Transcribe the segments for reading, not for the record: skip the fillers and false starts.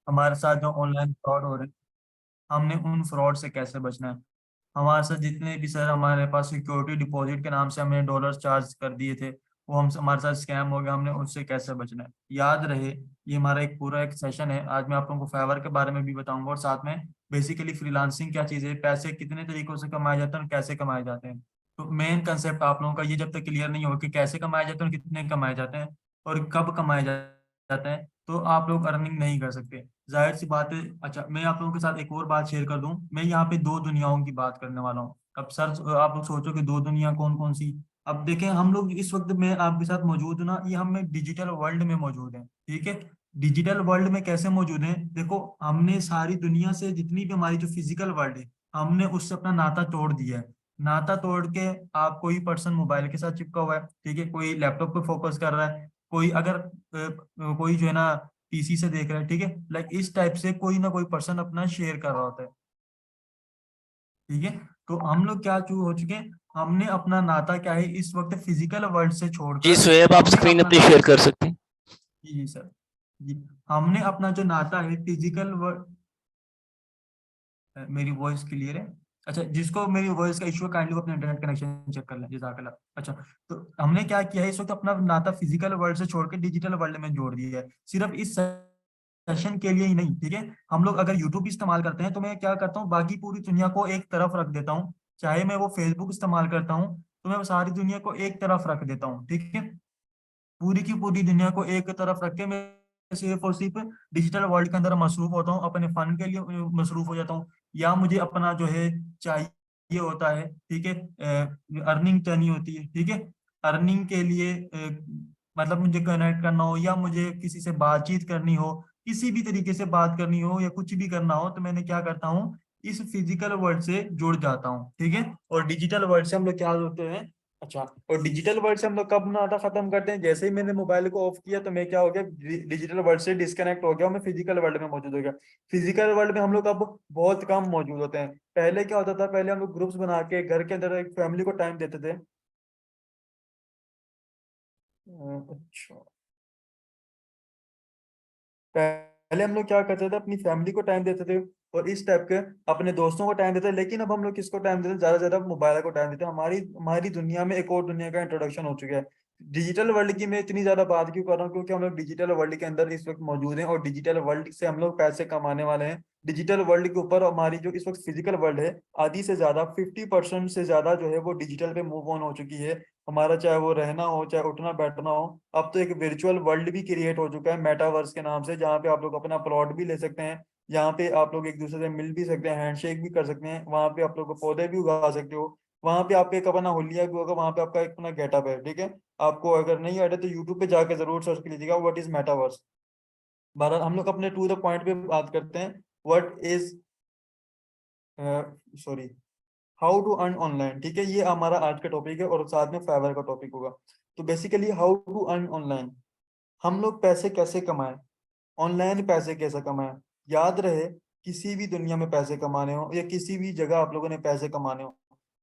हमारे साथ जो ऑनलाइन फ्रॉड हो रहे हैं, हमने उन फ्रॉड से कैसे बचना है। हमारे साथ जितने भी सर हमारे पास सिक्योरिटी डिपॉजिट के नाम से हमने डॉलर चार्ज कर दिए थे, वो हम हमारे साथ स्कैम हो गया, हमने उससे कैसे बचना है। याद रहे, ये हमारा एक पूरा एक सेशन है। आज मैं आप लोगों को फाइवर के बारे में भी बताऊंगा, और साथ में बेसिकली फ्रीलांसिंग क्या चीज़ है, पैसे कितने तरीकों से कमाए जाते हैं और कैसे कमाए जाते हैं। तो मेन कंसेप्ट आप लोगों का ये जब तक क्लियर नहीं हो कि कैसे कमाए जाते हैं और कितने कमाए जाते हैं और कब कमाए जाते हैं, तो आप लोग अर्निंग नहीं कर सकते। जाहिर सी बात है। अच्छा, मैं आप लोगों के साथ एक और बात शेयर कर दूं। मैं यहाँ पे दो दुनियाओं की बात करने वाला हूँ। अब सर आप लोग सोचो कि दो दुनिया कौन कौन सी। अब देखें, हम लोग इस वक्त मैं आपके साथ मौजूद हूं ना, ये हम डिजिटल वर्ल्ड में मौजूद हैं, ठीक है। डिजिटल वर्ल्ड में कैसे मौजूद हैं, देखो, हमने सारी दुनिया से जितनी भी हमारी जो फिजिकल वर्ल्ड है, हमने उससे अपना नाता तोड़ दिया है। नाता तोड़ के आप, कोई पर्सन मोबाइल के साथ चिपका हुआ है, ठीक है, कोई लैपटॉप पे फोकस कर रहा है, कोई अगर कोई जो है ना पीसी से देख रहा है, ठीक है, लाइक इस टाइप से कोई ना कोई पर्सन अपना शेयर कर रहा होता है, ठीक है। तो हम लोग क्या चू हो चुके हैं, हमने अपना नाता क्या है इस वक्त फिजिकल वर्ल्ड से जी छोड़कर शोएब, आप हमने स्क्रीन अपना अपनी नाता, शेयर कर सकते हैं। जी सर, जी, हमने अपना जो नाता है फिजिकल वर्ल्ड, मेरी वॉइस क्लियर है। अच्छा, जिसको मेरी वॉइस का इशू है काइंडली वो अपना इंटरनेट कनेक्शन चेक कर लें, जज़ाकल्लाह। अच्छा, तो हमने क्या किया है, इस वक्त अपना नाता फिजिकल वर्ल्ड से छोड़ के डिजिटल वर्ल्ड में जोड़ दिया है, सिर्फ इस सेशन के लिए ही नहीं, ठीक है। हम लोग अगर यूट्यूब इस्तेमाल करते हैं तो मैं क्या करता हूँ, बाकी पूरी दुनिया को एक तरफ रख देता हूँ। चाहे मैं वो फेसबुक इस्तेमाल करता हूँ तो मैं वो सारी दुनिया को एक तरफ रख देता हूँ, ठीक है। पूरी की पूरी दुनिया को एक तरफ रख के मैं सिर्फ और सिर्फ डिजिटल वर्ल्ड के अंदर मसरूफ होता हूँ, अपने फन के लिए मसरूफ हो जाता हूँ, या मुझे अपना जो है चाहिए होता है, ठीक है, अर्निंग चाहिए होती है, ठीक है। अर्निंग के लिए मतलब मुझे कनेक्ट करना हो या मुझे किसी से बातचीत करनी हो, किसी भी तरीके से बात करनी हो या कुछ भी करना हो, तो मैंने क्या करता हूँ, इस फिजिकल वर्ल्ड से जुड़ जाता हूँ, ठीक है। और डिजिटल वर्ल्ड से हम लोग क्या होते हैं। अच्छा, और डिजिटल वर्ल्ड से हम लोग कब नाता खत्म करते हैं, जैसे ही मैंने मोबाइल को ऑफ किया तो मैं क्या हो गया, डिजिटल वर्ल्ड से डिस्कनेक्ट हो गया, मैं फिजिकल वर्ल्ड में मौजूद हो गया। फिजिकल वर्ल्ड में हम लोग अब बहुत कम मौजूद होते हैं। पहले क्या होता था, पहले हम लोग ग्रुप्स बना के घर के अंदर एक फैमिली को टाइम देते थे। अच्छा, पहले हम लोग क्या करते थे, अपनी फैमिली को टाइम देते थे और इस टाइप के अपने दोस्तों को टाइम देते थे। लेकिन अब हम लोग किसको टाइम देते हैं, ज्यादा से ज्यादा मोबाइल को टाइम देते हैं। हमारी हमारी दुनिया में एक और दुनिया का इंट्रोडक्शन हो चुका है। डिजिटल वर्ल्ड की मैं इतनी ज्यादा बात क्यों कर रहा हूँ, क्योंकि हम लोग डिजिटल वर्ल्ड के अंदर इस वक्त मौजूद हैं और डिजिटल वर्ल्ड से हम लोग पैसे कमाने वाले हैं। डिजिटल वर्ल्ड के ऊपर हमारी जो इस वक्त फिजिकल वर्ल्ड है, आधी से ज्यादा 50% से ज्यादा जो है वो डिजिटल पे मूव ऑन हो चुकी है। हमारा चाहे वो रहना हो, चाहे उठना बैठना हो, अब तो एक वर्चुअल वर्ल्ड भी क्रिएट हो चुका है मेटावर्स के नाम से, जहाँ पे आप लोग अपना प्लॉट भी ले सकते हैं। यहाँ पे आप लोग एक दूसरे से मिल भी सकते हैं, हैंडशेक भी कर सकते हैं, वहाँ पे आप लोग पौधे भी उगा सकते हो। वहाँ पे आपका एक अपना हुलिया भी होगा, वहाँ पे आपका एक अपना गेटअप है, ठीक है। आपको अगर नहीं आया तो यूट्यूब पे जाके जरूर सर्च कर लीजिएगा व्हाट इज मेटावर्स। बहरहाल हम लोग अपने टू द पॉइंट पे बात करते हैं। What is, sorry, how to earn online, ठीक है। ये हमारा आज का टॉपिक है और साथ में फाइवर का टॉपिक होगा। तो basically how to earn online, हम लोग पैसे कैसे कमाएं, ऑनलाइन पैसे कैसे कमाएं। याद रहे, किसी भी दुनिया में पैसे कमाने हो या किसी भी जगह आप लोगों ने पैसे कमाने हो,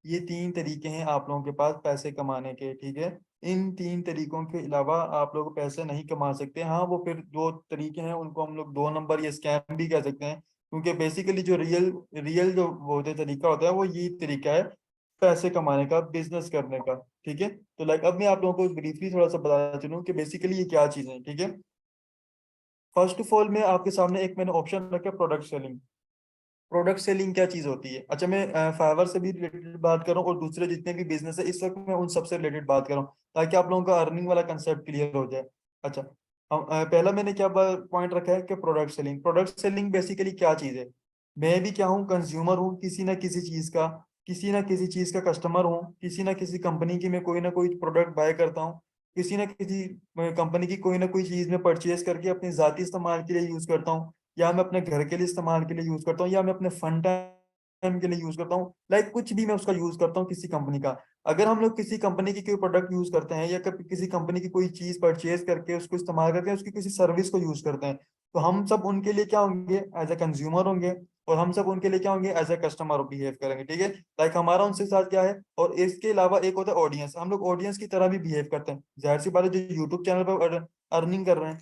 ये तीन तरीके हैं आप लोगों के पास पैसे कमाने के, ठीक है। इन तीन तरीकों के अलावा आप लोग पैसे नहीं कमा सकते। हाँ, वो फिर दो तरीके हैं, उनको हम लोग दो नंबर या स्कैम भी कह सकते हैं, क्योंकि बेसिकली जो रियल रियल जो वो होते तरीका होता है वो यही तरीका है पैसे कमाने का, बिजनेस करने का, ठीक है। तो लाइक अब मैं आप लोगों को ब्रीफली थोड़ा सा बताना चलूँ कि बेसिकली ये क्या चीज़ है, ठीक है। फर्स्ट ऑफ ऑल मैं आपके सामने एक मैंने ऑप्शन रखा, प्रोडक्ट सेलिंग। प्रोडक्ट सेलिंग क्या चीज होती है। अच्छा, मैं फाइवर से भी रिलेटेड बात करूं और दूसरे जितने भी बिजनेस है इस वक्त मैं उन सबसे रिलेटेड बात करूं, ताकि आप लोगों का अर्निंग वाला कंसेप्ट क्लियर हो जाए। अच्छा, हम पहला मैंने क्या पॉइंट रखा है कि product selling. Product selling basically क्या चीज है, मैं भी क्या हूँ, कंज्यूमर हूँ किसी ना किसी चीज का, किसी ना किसी चीज का कस्टमर हूँ, किसी ना किसी कंपनी की मैं कोई ना कोई प्रोडक्ट बाय करता हूँ, किसी ना किसी कंपनी की कोई ना कोई चीज में परचेज करके अपने जाती इस्तेमाल के लिए यूज करता हूँ, या मैं अपने घर के लिए इस्तेमाल के लिए यूज करता हूँ, या मैं अपने फन टाइम के लिए यूज करता हूँ, लाइक कुछ भी मैं उसका यूज करता हूँ किसी कंपनी का। अगर हम लोग किसी कंपनी की कोई प्रोडक्ट यूज करते हैं या किसी कंपनी की कोई चीज परचेज करके उसको इस्तेमाल करके उसकी किसी सर्विस को यूज करते हैं, तो हम सब उनके लिए क्या होंगे, एज ए कंज्यूमर होंगे, और हम सब उनके लिए क्या होंगे, एज ए कस्टमर बिहेव करेंगे, ठीक है। लाइक हमारा उनसे साथ क्या है। और इसके अलावा एक होता है ऑडियंस, हम लोग ऑडियंस की तरह भी बिहेव करते हैं। जाहिर सी बात है, जो यूट्यूब चैनल पर अर्निंग कर रहे हैं,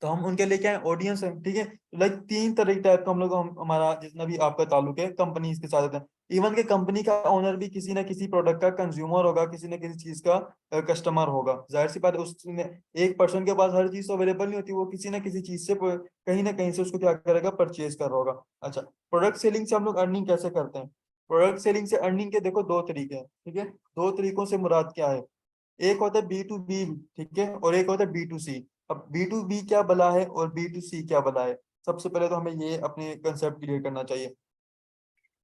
तो हम उनके लिए क्या है, ऑडियंस है, ठीक है। लाइक तीन तरह के टाइप का हम लोग हमारा जितना भी आपका ताल्लुक है कंपनी के साथ है। इवन के कंपनी का ओनर भी किसी ना किसी प्रोडक्ट का कंज्यूमर होगा, किसी ना किसी चीज का कस्टमर होगा। जाहिर सी बात है, उसने एक पर्सन के पास हर चीज तो अवेलेबल नहीं होती, वो किसी ना किसी चीज से कहीं ना कहीं से उसको क्या करेगा, परचेज कर रहा होगा। अच्छा, प्रोडक्ट सेलिंग से हम लोग अर्निंग कैसे करते हैं? प्रोडक्ट सेलिंग से अर्निंग के देखो दो तरीके हैं, ठीक है। दो तरीकों से मुराद क्या है? एक होता है बी टू बी, ठीक है, और एक होता है बी टू सी। अब बी टू बी क्या बला है और बी टू सी क्या बला है? सबसे पहले तो हमें ये अपने कंसेप्ट क्लियर करना चाहिए।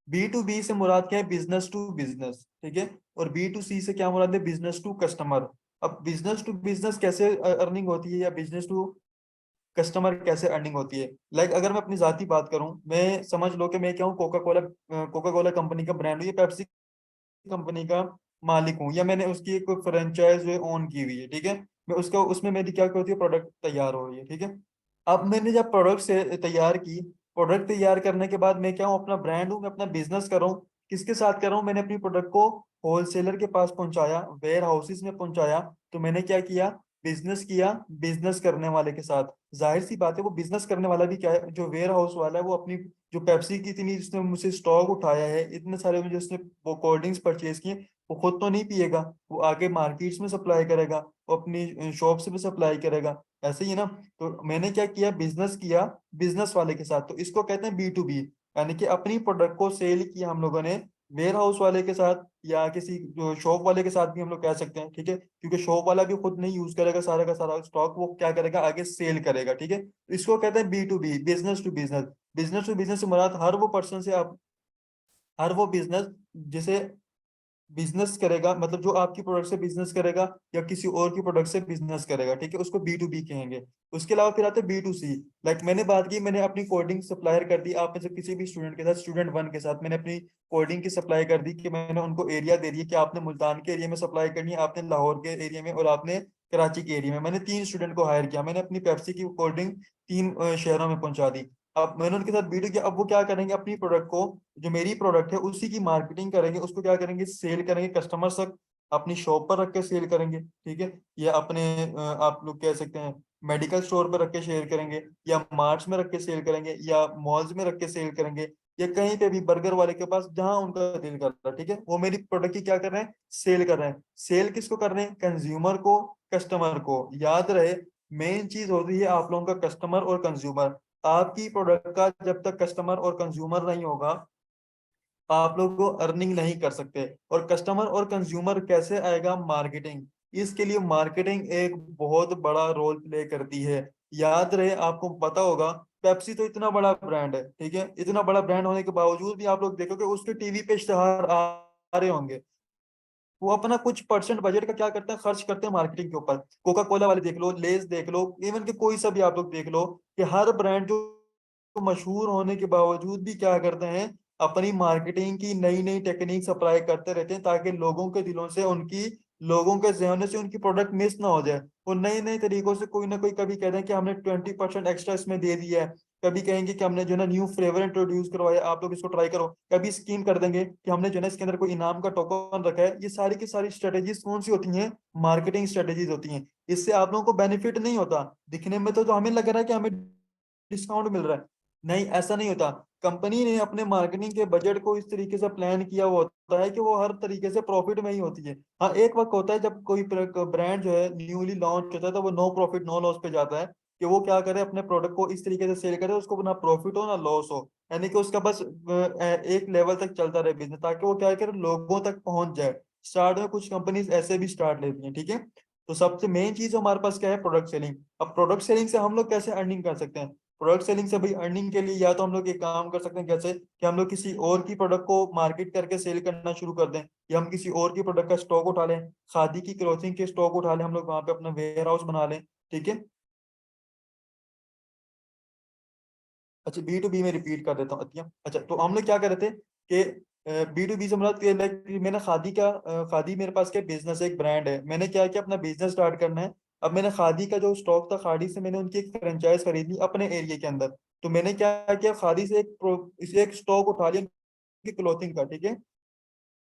बी टू बी से मुराद क्या है? बिजनेस टू बिजनेस, ठीक है। और बी टू सी से क्या मुराद है? Business to customer. अब बिजनेस टू बिजनेस कैसे अर्निंग होती है, या बिजनेस टू कस्टमर कैसे अर्निंग होती है? लाइक अगर मैं अपनी जाती बात करूं, मैं समझ लो कि मैं क्या हूँ, कोका कोला कंपनी का ब्रांड हूँ, ये पेप्सी कंपनी का मालिक हूँ, या मैंने उसकी एक फ्रेंचाइज जो है ओन की हुई है, ठीक है। मैं उसका उसमें मेरी क्या होती है, प्रोडक्ट तैयार हो रही है, ठीक है। अब मैंने जब प्रोडक्ट से तैयार की, प्रोडक्ट तैयार करने के बाद मैं क्या हूँ, अपना ब्रांड हूँ, मैं अपना बिजनेस कर रहा हूँ। किसके साथ कर रहा हूँ? मैंने अपनी प्रोडक्ट को होलसेलर के पास पहुंचाया, वेयर हाउसेस में पहुंचाया। तो मैंने क्या किया? बिजनेस किया, बिजनेस करने वाले के साथ। जाहिर सी बात है, वो बिजनेस करने वाला भी क्या है, जो वेयर हाउस वाला है, वो अपनी जो पेप्सी की इतनी जिसने मुझसे स्टॉक उठाया है, इतने सारे मुझे उसने वो कोल्ड ड्रिंक्स परचेज किए, वो खुद तो नहीं पिएगा, वो आगे मार्केट्स में सप्लाई करेगा, वो अपनी शॉप से भी सप्लाई करेगा। ऐसे ही है ना। तो मैंने क्या किया? बिजनेस किया बिजनेस वाले के साथ। तो इसको कहते हैं बी टू बी, यानी कि अपनी प्रोडक्ट को सेल किया हम लोगों ने वेयर हाउस वाले के साथ, या किसी जो शॉप वाले के साथ भी हम लोग कह सकते हैं, ठीक है। क्योंकि शॉप वाला भी खुद नहीं यूज करेगा सारा का सारा स्टॉक, वो क्या करेगा, आगे सेल करेगा, ठीक है। तो इसको कहते हैं B to B, business to business. Business to business से मुराद हर वो पर्सन से आप, हर वो बिजनेस जिसे बिजनेस करेगा, मतलब जो आपकी प्रोडक्ट से बिजनेस करेगा या किसी और की प्रोडक्ट से बिजनेस करेगा, ठीक है, उसको बी टू बी कहेंगे। उसके अलावा फिर आते हैं बी टू सी। लाइक मैंने बात की, मैंने अपनी कोडिंग सप्लायर कर दी, आप में से किसी भी स्टूडेंट के साथ, स्टूडेंट वन के साथ मैंने अपनी कोडिंग की सप्लाई कर दी, कि मैंने उनको एरिया दे दिया कि आपने मुल्तान के एरिया में सप्लाई करनी है, आपने लाहौर के एरिया में, और आपने कराची के एरिया में। मैंने तीन स्टूडेंट को हायर किया, मैंने अपनी पेप्सी की कोल्ड तीन शहरों में पहुंचा दी। अब मैंने उनके साथ वीडियो किया, अब वो क्या करेंगे, अपनी प्रोडक्ट को, जो मेरी प्रोडक्ट है उसी की मार्केटिंग करेंगे, उसको क्या करेंगे, सेल करेंगे कस्टमर तक, अपनी शॉप पर रख के सेल करेंगे, ठीक है। या अपने आप लोग कह सकते हैं मेडिकल स्टोर पर रख के शेयर करेंगे, या मार्ट्स में रख के सेल करेंगे, या मॉल्स में रख के सेल करेंगे, या कहीं पे भी बर्गर वाले के पास जहां उनका दिल कर रहा है, ठीक है, वो मेरी प्रोडक्ट की क्या कर रहे हैं, सेल कर रहे हैं। सेल किसको कर रहे हैं? कंज्यूमर को, कस्टमर को। याद रहे, मेन चीज होती है आप लोगों का कस्टमर और कंज्यूमर। आपकी प्रोडक्ट का जब तक कस्टमर और कंज्यूमर नहीं होगा, आप लोग को अर्निंग नहीं कर सकते। और कस्टमर और कंज्यूमर कैसे आएगा? मार्केटिंग। इसके लिए मार्केटिंग एक बहुत बड़ा रोल प्ले करती है। याद रहे, आपको पता होगा, पेप्सी तो इतना बड़ा ब्रांड है, ठीक है, इतना बड़ा ब्रांड होने के बावजूद भी आप लोग देखोगे उसके टीवी पे इश्तेहार आ रहे होंगे। वो अपना कुछ परसेंट बजट का क्या करते हैं, खर्च करते हैं मार्केटिंग के ऊपर। कोका कोला वाले देख लो, लेस देख लो, इवन के कोई सा भी आप लोग देख लो, कि हर ब्रांड जो मशहूर होने के बावजूद भी क्या करते हैं, अपनी मार्केटिंग की नई नई टेक्निक्स अप्लाई करते रहते हैं, ताकि लोगों के दिलों से उनकी, लोगों के जहनों से उनकी प्रोडक्ट मिस ना हो जाए। वो नए नए तरीकों से कोई ना कोई, कभी कह रहे हैं कि हमने 20% एक्स्ट्रा इसमें दे दिया है, कभी कहेंगे कि हमने जो है ना न्यू फ्लेवर इंट्रोड्यूस करवाया, आप लोग इसको ट्राई करो, कभी स्कीम कर देंगे कि हमने जो है ना इसके अंदर कोई इनाम का टोकन रखा है। ये सारी की सारी स्ट्रेटेजीज कौन सी होती हैं? मार्केटिंग स्ट्रेटेजीज होती हैं। इससे आप लोगों को बेनिफिट नहीं होता, दिखने में तो हमें लग रहा है कि हमें डिस्काउंट मिल रहा है, नहीं ऐसा नहीं होता। कंपनी ने अपने मार्केटिंग के बजट को इस तरीके से प्लान किया हुआ होता है कि वो हर तरीके से प्रॉफिट में ही होती है। हाँ, एक वक्त होता है जब कोई ब्रांड जो है न्यूली लॉन्च होता है, तो वो नो प्रॉफिट नो लॉस पे जाता है, कि वो क्या करे, अपने प्रोडक्ट को इस तरीके से सेल करे उसको ना प्रॉफिट हो ना लॉस हो, यानी कि उसका बस एक लेवल तक चलता रहे बिजनेस, ताकि वो क्या करे, लोगों तक पहुंच जाए। स्टार्ट में कुछ कंपनीज ऐसे भी स्टार्ट लेती हैं, ठीक है। तो सबसे मेन चीज हमारे पास क्या है? Product selling. अब प्रोडक्ट सेलिंग से हम लोग कैसे अर्निंग कर सकते हैं? प्रोडक्ट सेलिंग से भाई अर्निंग के लिए या तो हम लोग एक काम कर सकते हैं, कैसे कि हम लोग किसी और की प्रोडक्ट को मार्केट करके सेल करना शुरू कर दें, या हम किसी और की प्रोडक्ट का स्टॉक उठा लें, खादी की क्लोथिंग के स्टॉक उठा लें, हम लोग वहां पे अपना वेयर हाउस बना लें, ठीक है। अच्छा, बी टू बी में रिपीट कर देता हूँ अतिया। अच्छा, तो हम लोग क्या कर रहे थे कि बी टू बी से मतलब लाइक मैंने खादी का खादी मेरे पास क्या बिजनेस, एक ब्रांड है, मैंने क्या किया, अपना बिजनेस स्टार्ट करना है। अब मैंने खादी का जो स्टॉक था, खादी से मैंने उनकी एक फ्रेंचाइज खरीद ली अपने एरिया के अंदर। तो मैंने क्या किया, खादी से इसे एक स्टॉक उठा लिया उनकी क्लोथिंग का, ठीक है।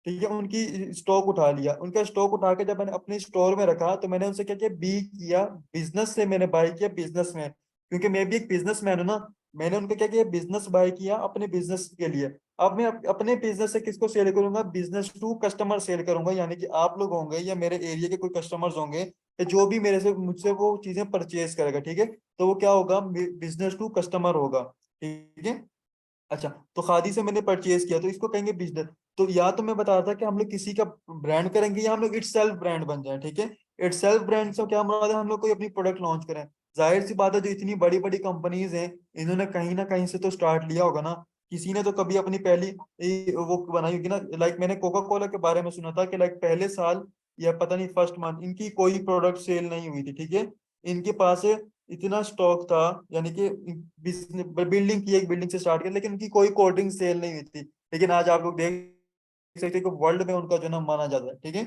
ठीक है, उनकी स्टॉक उठा लिया, उनका स्टॉक उठा के जब मैंने अपने स्टोर में रखा, तो मैंने उनसे क्या किया, बी किया, बिजनेस से मैंने बाई किया बिजनेस में। क्योंकि मैं भी एक बिजनेसमैन हूँ ना। मैंने उनका क्या किया, बिजनेस बाय किया अपने बिजनेस के लिए। अब मैं अपने बिजनेस से किसको सेल करूंगा, बिजनेस टू कस्टमर सेल करूंगा, यानी कि आप लोग होंगे या मेरे एरिया के कोई कस्टमर्स होंगे कि जो भी मेरे से मुझसे वो चीजें परचेज करेगा, ठीक है, तो वो क्या होगा, बिजनेस टू कस्टमर होगा, ठीक है। अच्छा, तो खादी से मैंने परचेज किया तो इसको कहेंगे बिजनेस। तो या तो मैं बता रहा था कि हम लोग किसी का ब्रांड करेंगे या हम लोग इट सेल्फ ब्रांड बन जाए, ठीक है। इट सेल्फ ब्रांड से क्या मुराद है, हम लोग कोई अपनी प्रोडक्ट लॉन्च करें। जाहिर सी बात है, जो इतनी बड़ी बड़ी कंपनीज हैं, इन्होंने कहीं ना कहीं से तो स्टार्ट लिया होगा ना। किसी ने तो कभी अपनी पहली वो बनाई होगी ना। लाइक मैंने कोका कोला के बारे में सुना था कि लाइक पहले साल या पता नहीं फर्स्ट मंथ इनकी कोई प्रोडक्ट सेल नहीं हुई थी, ठीक है। इनके पास इतना स्टॉक था, यानी कि बिल्डिंग की, एक बिल्डिंग से स्टार्ट किया, लेकिन उनकी कोई कोल्ड ड्रिंक सेल नहीं हुई थी। लेकिन आज आप लोग देख सकते हैं कि वर्ल्ड में उनका जो नाम माना जाता है, ठीक है।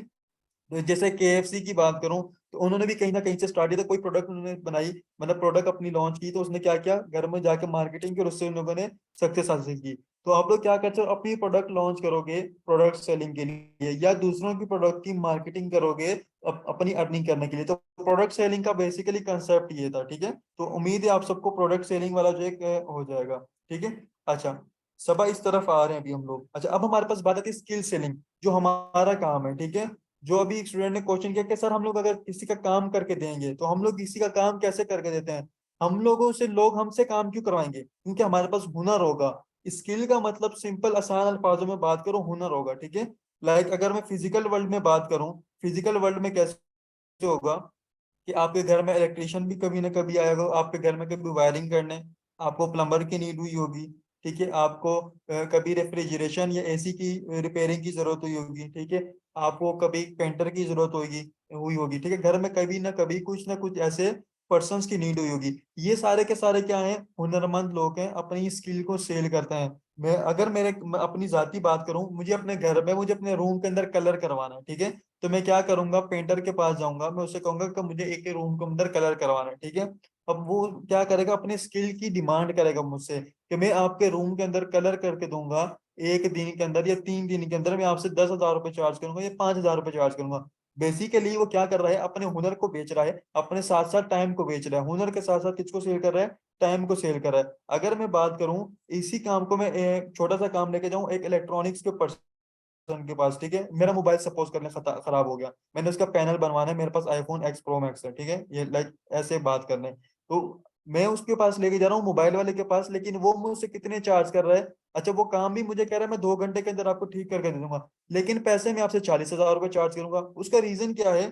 तो जैसे केएफसी की बात करूं, तो उन्होंने भी कहीं ना कहीं से स्टार्ट किया था, कोई प्रोडक्ट उन्होंने बनाई, मतलब प्रोडक्ट अपनी लॉन्च की, तो उसने क्या किया, घर में जाके मार्केटिंग की और उससे उन लोगों ने सक्सेस हासिल की। तो आप लोग क्या करते हो, अपनी प्रोडक्ट लॉन्च करोगे प्रोडक्ट सेलिंग के लिए, या दूसरों की प्रोडक्ट की मार्केटिंग करोगे अपनी अर्निंग करने के लिए। तो प्रोडक्ट सेलिंग का बेसिकली कंसेप्ट ये था, ठीक है। तो उम्मीद है आप सबको प्रोडक्ट सेलिंग वाला जो एक हो जाएगा, ठीक है। अच्छा, सबा इस तरफ आ रहे हैं अभी हम लोग। अच्छा, अब हमारे पास बात आती है स्किल सेलिंग, जो हमारा काम है, ठीक है। जो अभी एक स्टूडेंट ने क्वेश्चन किया कि सर हम लोग अगर किसी का काम करके देंगे, तो हम लोग किसी का काम कैसे करके देते हैं, हम लोगों से लोग हमसे काम क्यों करवाएंगे, क्योंकि हमारे पास हुनर होगा। स्किल का मतलब सिंपल आसान अल्फाजों में बात करूं, हुनर होगा, ठीक है। लाइक अगर मैं फिजिकल वर्ल्ड में बात करूं, फिजिकल वर्ल्ड में कैसे होगा कि आपके घर में इलेक्ट्रिशियन भी कभी ना कभी आएगा, आपके घर में कभी वायरिंग करने, आपको प्लम्बर की नीड हुई होगी, ठीक है। आपको कभी रेफ्रिजरेशन या एसी की रिपेयरिंग की जरूरत हुई होगी, ठीक है। आपको कभी पेंटर की जरूरत हुई होगी, ठीक है। घर में कभी ना कुछ ऐसे पर्सन्स की नीड हुई होगी। ये सारे के सारे क्या हैं, हुनरमंद लोग हैं, अपनी स्किल को सेल करते हैं। मैं अपनी जाती बात करूं, मुझे अपने रूम के अंदर कलर करवाना है, ठीक है। तो मैं क्या करूंगा, पेंटर के पास जाऊंगा, मैं उससे कहूंगा कि मुझे एक रूम के अंदर कलर करवाना है, ठीक है। अब वो क्या करेगा, अपने स्किल की डिमांड करेगा मुझसे कि मैं आपके रूम के अंदर कलर करके दूंगा, एक दिन के अंदर या 3 दिन के अंदर मैं आपसे 10,000 रुपये चार्ज करूंगा या 5,000 रुपये चार्ज करूंगा। बेसिकली वो क्या कर रहा है, अपने हुनर को बेच रहा है, अपने साथ साथ टाइम को बेच रहा है। हुनर के साथ साथ किसको सेल कर रहा है, टाइम को सेल कर रहा है। अगर मैं बात करूं, इसी काम को मैं छोटा सा काम लेके जाऊं एक इलेक्ट्रॉनिक्स के के पास, ठीक है। मेरा मोबाइल सपोज करने खराब हो गया, मैंने उसका पैनल बनवाना है, मेरे पास आईफोन एक्स प्रो मैक्स है, ठीक है, ये लाइक ऐसे बात करने। तो मैं उसके पास लेके जा रहा हूँ, मोबाइल वाले के पास, लेकिन वो मुझसे कितने चार्ज कर रहा है। अच्छा, वो काम भी मुझे कह रहा है मैं 2 घंटे के अंदर आपको ठीक करके दे दूंगा, लेकिन पैसे मैं आपसे 40,000 रुपये चार्ज करूंगा। उसका रीजन क्या है,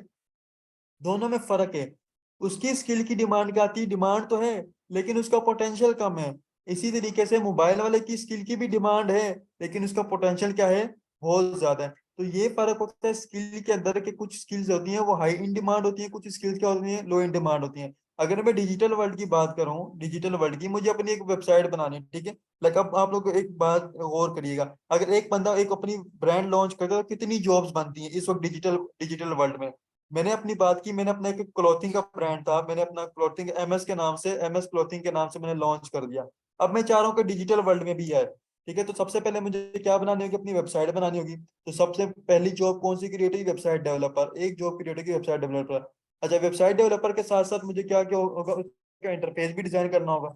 दोनों में फर्क है। उसकी स्किल की डिमांड क्या आती है, डिमांड तो है, लेकिन उसका पोटेंशियल कम है। इसी तरीके से मोबाइल वाले की स्किल की भी डिमांड है, लेकिन उसका पोटेंशियल क्या है, बहुत ज्यादा है। तो ये फर्क होता है स्किल के अंदर के, कुछ स्किल्स होती हैं वो हाई इन डिमांड होती है, कुछ स्किल्स क्या होती हैं, लो इन डिमांड होती हैं। अगर मैं डिजिटल वर्ल्ड की बात करूं, डिजिटल वर्ल्ड की मुझे अपनी एक वेबसाइट बनानी है, ठीक है। लाइक अब आप लोग एक बात गौर करिएगा, अगर एक बंदा एक अपनी ब्रांड लॉन्च करता है तो कितनी जॉब्स बनती हैं इस वक्त डिजिटल डिजिटल वर्ल्ड में। मैंने अपनी बात की, मैंने अपना एक क्लॉथिंग का ब्रांड था, मैंने अपना क्लॉथिंग एम एस क्लॉथिंग के नाम से मैंने लॉन्च कर दिया। अब मैं चाह रहा हूँ कि डिजिटल वर्ल्ड में भी है, ठीक है। तो सबसे पहले मुझे क्या बनानी होगी, अपनी वेबसाइट बनानी होगी। तो सबसे पहली जॉब कौन सी क्रिएट होगी, वेबसाइट डेवलपर, एक जॉब क्रिएट होगी वेबसाइट डेवलपर। अच्छा, वेबसाइट डेवलपर के साथ साथ मुझे क्या क्या होगा, उसका इंटरफेस भी डिजाइन करना होगा,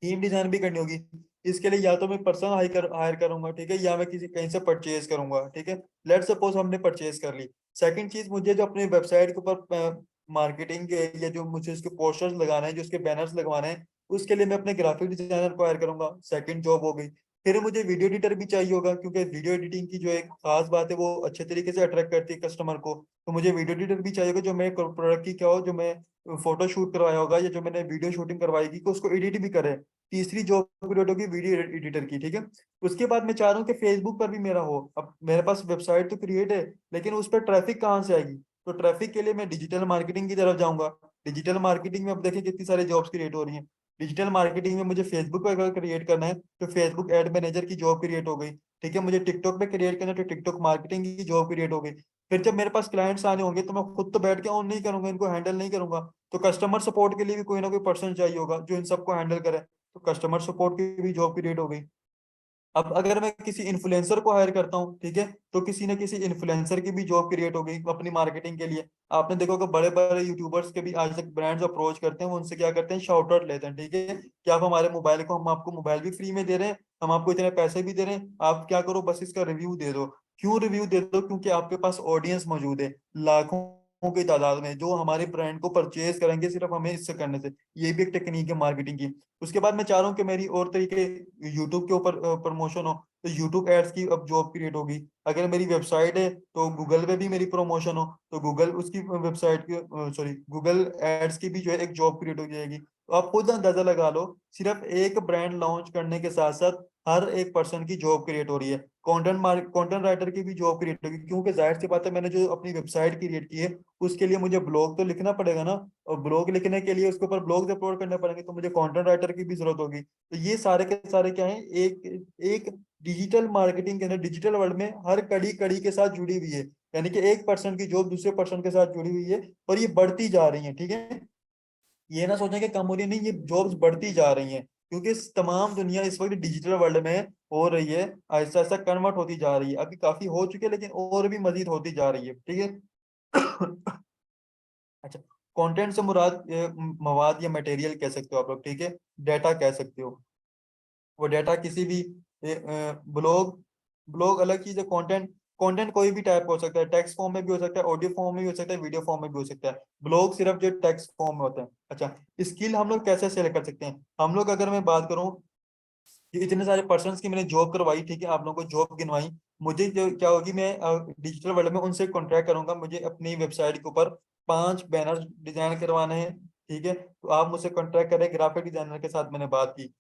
थीम डिजाइन भी करनी होगी। इसके लिए या तो मैं पर्सन हायर करूंगा, ठीक है, या मैं किसी कहीं से परचेज करूंगा, ठीक है। लेट सपोज हमने परचेज कर ली। सेकंड चीज, मुझे जो अपने वेबसाइट के ऊपर मार्केटिंग के या जो मुझे उसके पोस्टर्स लगाने हैं, जो उसके बैनर्स लगवाने हैं, उसके लिए मैं अपने ग्राफिक डिजाइनर को हायर करूंगा, सेकंड जॉब हो गई। फिर मुझे वीडियो एडिटर भी चाहिए होगा, क्योंकि वीडियो एडिटिंग की जो एक खास बात है, वो अच्छे तरीके से अट्रैक्ट करती है कस्टमर को। तो मुझे वीडियो एडिटर भी चाहिए होगा, जो मैं प्रोडक्ट की क्या हो, जो मैं फोटो शूट करवाया होगा या जो मैंने वीडियो शूटिंग करवाएगी, को उसको एडिट भी करे। तीसरी जॉब पीरियड होगी वीडियो एडिटर की, ठीक है। उसके बाद मैं चाह रहा हूँ कि फेसबुक पर भी मेरा हो। अब मेरे पास वेबसाइट तो क्रिएट है, लेकिन उस पर ट्रैफिक कहाँ से आएगी। तो ट्रैफिक के लिए मैं डिजिटल मार्केटिंग की तरफ जाऊंगा। डिजिटल मार्केटिंग में अब देखिए कितनी सारी जॉब्स क्रिएट हो रही हैं। डिजिटल मार्केटिंग में मुझे फेसबुक पर अगर क्रिएट करना है तो फेसबुक एड मैनेजर की जॉब क्रिएट हो गई, ठीक है। मुझे टिकटॉक पे क्रिएट करना है तो टिकटॉक मार्केटिंग की जॉब क्रिएट हो गई। फिर जब मेरे पास क्लाइंट्स आने होंगे तो मैं खुद तो बैठ के ऑन नहीं करूंगा, इनको हैंडल नहीं करूंगा। तो कस्टमर सपोर्ट के लिए भी कोई ना कोई पर्सन चाहिए होगा जो इन सबको हैंडल करे। तो कस्टमर सपोर्ट की भी जॉब क्रिएट हो गई। अब अगर मैं किसी इन्फ्लुएंसर को हायर करता हूँ, ठीक है, तो किसी न किसी इन्फ्लुएंसर की भी जॉब क्रिएट हो गई अपनी मार्केटिंग के लिए। आपने देखा होगा बड़े बड़े यूट्यूबर्स के भी आज तक ब्रांड्स अप्रोच करते हैं, वो उनसे क्या करते हैं, शाउट आउट लेते हैं, ठीक है, कि आप हमारे मोबाइल को, हम आपको मोबाइल भी फ्री में दे रहे हैं, हम आपको इतने पैसे भी दे रहे हैं, आप क्या करो, बस इसका रिव्यू दे दो। क्यों रिव्यू दे दो? क्योंकि आपके पास ऑडियंस मौजूद है लाखों की तादाद में, जो हमारे ब्रांड को परचेज करेंगे सिर्फ हमें इससे करने से। ये भी एक टेक्निक है मार्केटिंग की। उसके बाद मैं चाह रहा हूँ कि मेरी और तरीके, यूट्यूब के ऊपर प्रमोशन हो, तो यूट्यूब एड्स की अब जॉब क्रिएट होगी। अगर मेरी वेबसाइट है तो गूगल पे भी मेरी प्रमोशन हो, तो गूगल उसकी वेबसाइट की, सॉरी, गूगल एड्स की भी जो है एक जॉब क्रिएट हो जाएगी। तो आप खुद अंदाजा लगा लो, सिर्फ एक ब्रांड लॉन्च करने के साथ साथ हर एक पर्सन की जॉब क्रिएट हो रही है। कंटेंट राइटर की भी जॉब क्रिएट होगी, क्योंकि जाहिर सी बात है, मैंने जो अपनी वेबसाइट क्रिएट की है उसके लिए मुझे ब्लॉग तो लिखना पड़ेगा ना, और ब्लॉग लिखने के लिए उसके ऊपर ब्लॉग्स अपलोड करने पड़ेंगे, तो मुझे कंटेंट राइटर की भी जरूरत होगी। तो ये सारे के सारे क्या है, एक एक डिजिटल मार्केटिंग के अंदर, डिजिटल वर्ल्ड में हर कड़ी कड़ी के साथ जुड़ी हुई है। यानी कि एक पर्सन की जॉब दूसरे पर्सन के साथ जुड़ी हुई है, और ये बढ़ती जा रही है, ठीक है। ये ना सोचें कि कम हो रही है, नहीं, ये जॉब्स बढ़ती जा रही हैं, क्योंकि तमाम दुनिया इस वक्त डिजिटल वर्ल्ड में हो रही है, ऐसा ऐसा कन्वर्ट होती जा रही है। अभी काफी हो चुकी है, लेकिन और भी मजीद होती जा रही है, ठीक है। अच्छा, कंटेंट से मुराद मवाद या मटेरियल कह सकते हो आप लोग, ठीक है, डाटा कह सकते हो। वो डाटा किसी भी ब्लॉग, ब्लॉग अलग चीज है, कंटेंट, कंटेंट कोई भी टाइप हो सकता है, टेक्स्ट फॉर्म में भी हो सकता है, ऑडियो फॉर्म में भी हो सकता है, वीडियो फॉर्म में भी हो सकता है। ब्लॉग सिर्फ जो टेक्स्ट फॉर्म में होता है। अच्छा, स्किल हम लोग कैसे सेलेक्ट कर सकते हैं? हम लोग, अगर मैं बात करूं कि इतने सारे पर्सन्स की मैंने जॉब करवाई, ठीक है, आप लोगों को जॉब गिनवाई, मुझे जो क्या होगी, मैं डिजिटल वर्ल्ड में उनसे कॉन्ट्रैक्ट करूंगा, मुझे अपनी वेबसाइट के ऊपर 5 बैनर डिजाइन करवाने हैं, ठीक है, तो आप मुझसे कॉन्ट्रैक्ट करें। ग्राफिक डिजाइनर के साथ मैंने बात की,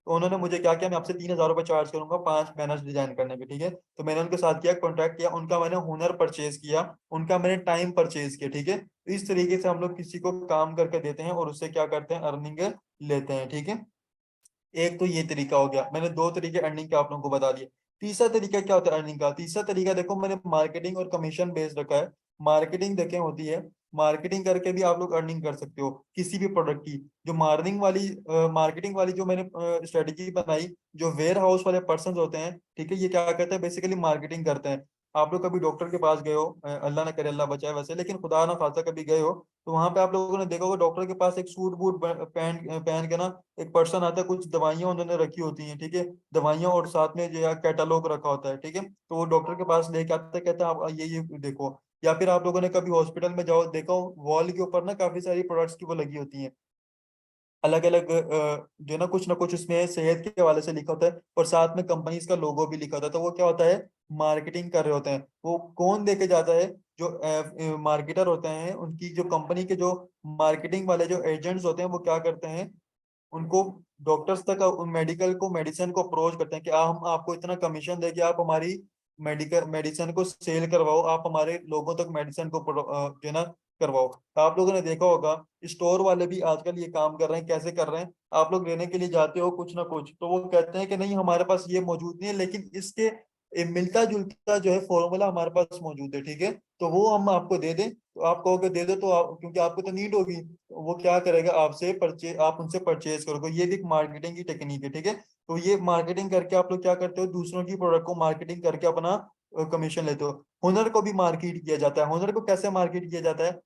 तो उन्होंने मुझे क्या किया, मैं आपसे 3,000 रुपये चार्ज करूंगा 5 बैनर्स डिजाइन करने के, ठीक है। तो मैंने उनके साथ किया, कॉन्ट्रैक्ट किया, उनका मैंने हुनर परचेज किया, उनका मैंने टाइम परचेज किया, ठीक है। तो इस तरीके से हम लोग किसी को काम करके देते हैं और उससे क्या करते हैं, अर्निंग लेते हैं, ठीक है। एक तो ये तरीका हो गया, मैंने 2 तरीके अर्निंग के आप लोगों को बता दिए। तीसरा तरीका क्या होता है अर्निंग का? तीसरा तरीका देखो, मैंने मार्केटिंग और कमीशन बेस्ड रखा है। मार्केटिंग देखें होती है, मार्केटिंग करके भी आप लोग अर्निंग कर सकते हो किसी भी प्रोडक्ट की। जो मार्निंग वाली मार्केटिंग वाली जो मैंने स्ट्रेटेजी बनाई, जो वेयर हाउस वाले पर्सन होते हैं, ठीक है, ये क्या करते हैं, बेसिकली मार्केटिंग करते हैं। आप लोग कभी डॉक्टर के पास गए हो, अल्लाह ना करे, अल्लाह बचाए वैसे, लेकिन खुदा ना खासा कभी गए हो, तो वहां पे आप लोगों ने देखा होगा डॉक्टर के पास एक सूट बूट पहन पहन के ना एक पर्सन आता है, कुछ दवाइयां उन्होंने रखी होती हैं, ठीक है, दवाइयां, और साथ में जो है कैटलॉग रखा होता है, ठीक है, तो वो डॉक्टर के पास लेके आता है, कहता है आप ये देखो। या फिर आप लोगों ने कभी हॉस्पिटल में जाओ, देखो वॉल के ऊपर ना काफी सारी प्रोडक्ट्स की वो लगी होती हैं, अलग अलग, जो है ना कुछ उसमें सेहत के हवाले से लिखा होता है, और साथ में कंपनीज का लोगो भी लिखा होता है। तो वो क्या होता है, मार्केटिंग कर रहे होते हैं। वो कौन देके जाता है? जो मार्केटर होते हैं, उनकी जो कंपनी के जो मार्केटिंग वाले जो एजेंट्स होते हैं, वो क्या करते हैं, उनको डॉक्टर्स तक, उन मेडिकल को, मेडिसिन को अप्रोच करते हैं कि हम आपको इतना कमीशन देके आप हमारी मेडिकल मेडिसिन को सेल करवाओ, आप हमारे लोगों तक मेडिसिन को जो है ना करवाओ। तो आप लोगों ने देखा होगा स्टोर वाले भी आजकल ये काम कर रहे हैं। कैसे कर रहे हैं? आप लोग लेने के लिए जाते हो कुछ ना कुछ, तो वो कहते हैं कि नहीं, हमारे पास ये मौजूद नहीं है, लेकिन इसके मिलता जुलता जो है फॉर्मूला हमारे पास मौजूद है, ठीक है, तो वो हम आपको दे दें। तो आप कहोगे दे दो, तो आप, क्योंकि आपको तो नीड होगी, तो वो क्या करेगा, आपसे परचेज, आप उनसे परचेज करोगे। ये भी एक मार्केटिंग की टेक्निक है, ठीक है। तो ये मार्केटिंग करके आप लोग क्या करते हो, दूसरों की प्रोडक्ट को मार्केटिंग करके अपना कमीशन लेते हो। हुनर को भी मार्केट किया जाता है। हुनर को कैसे मार्केट किया जाता है?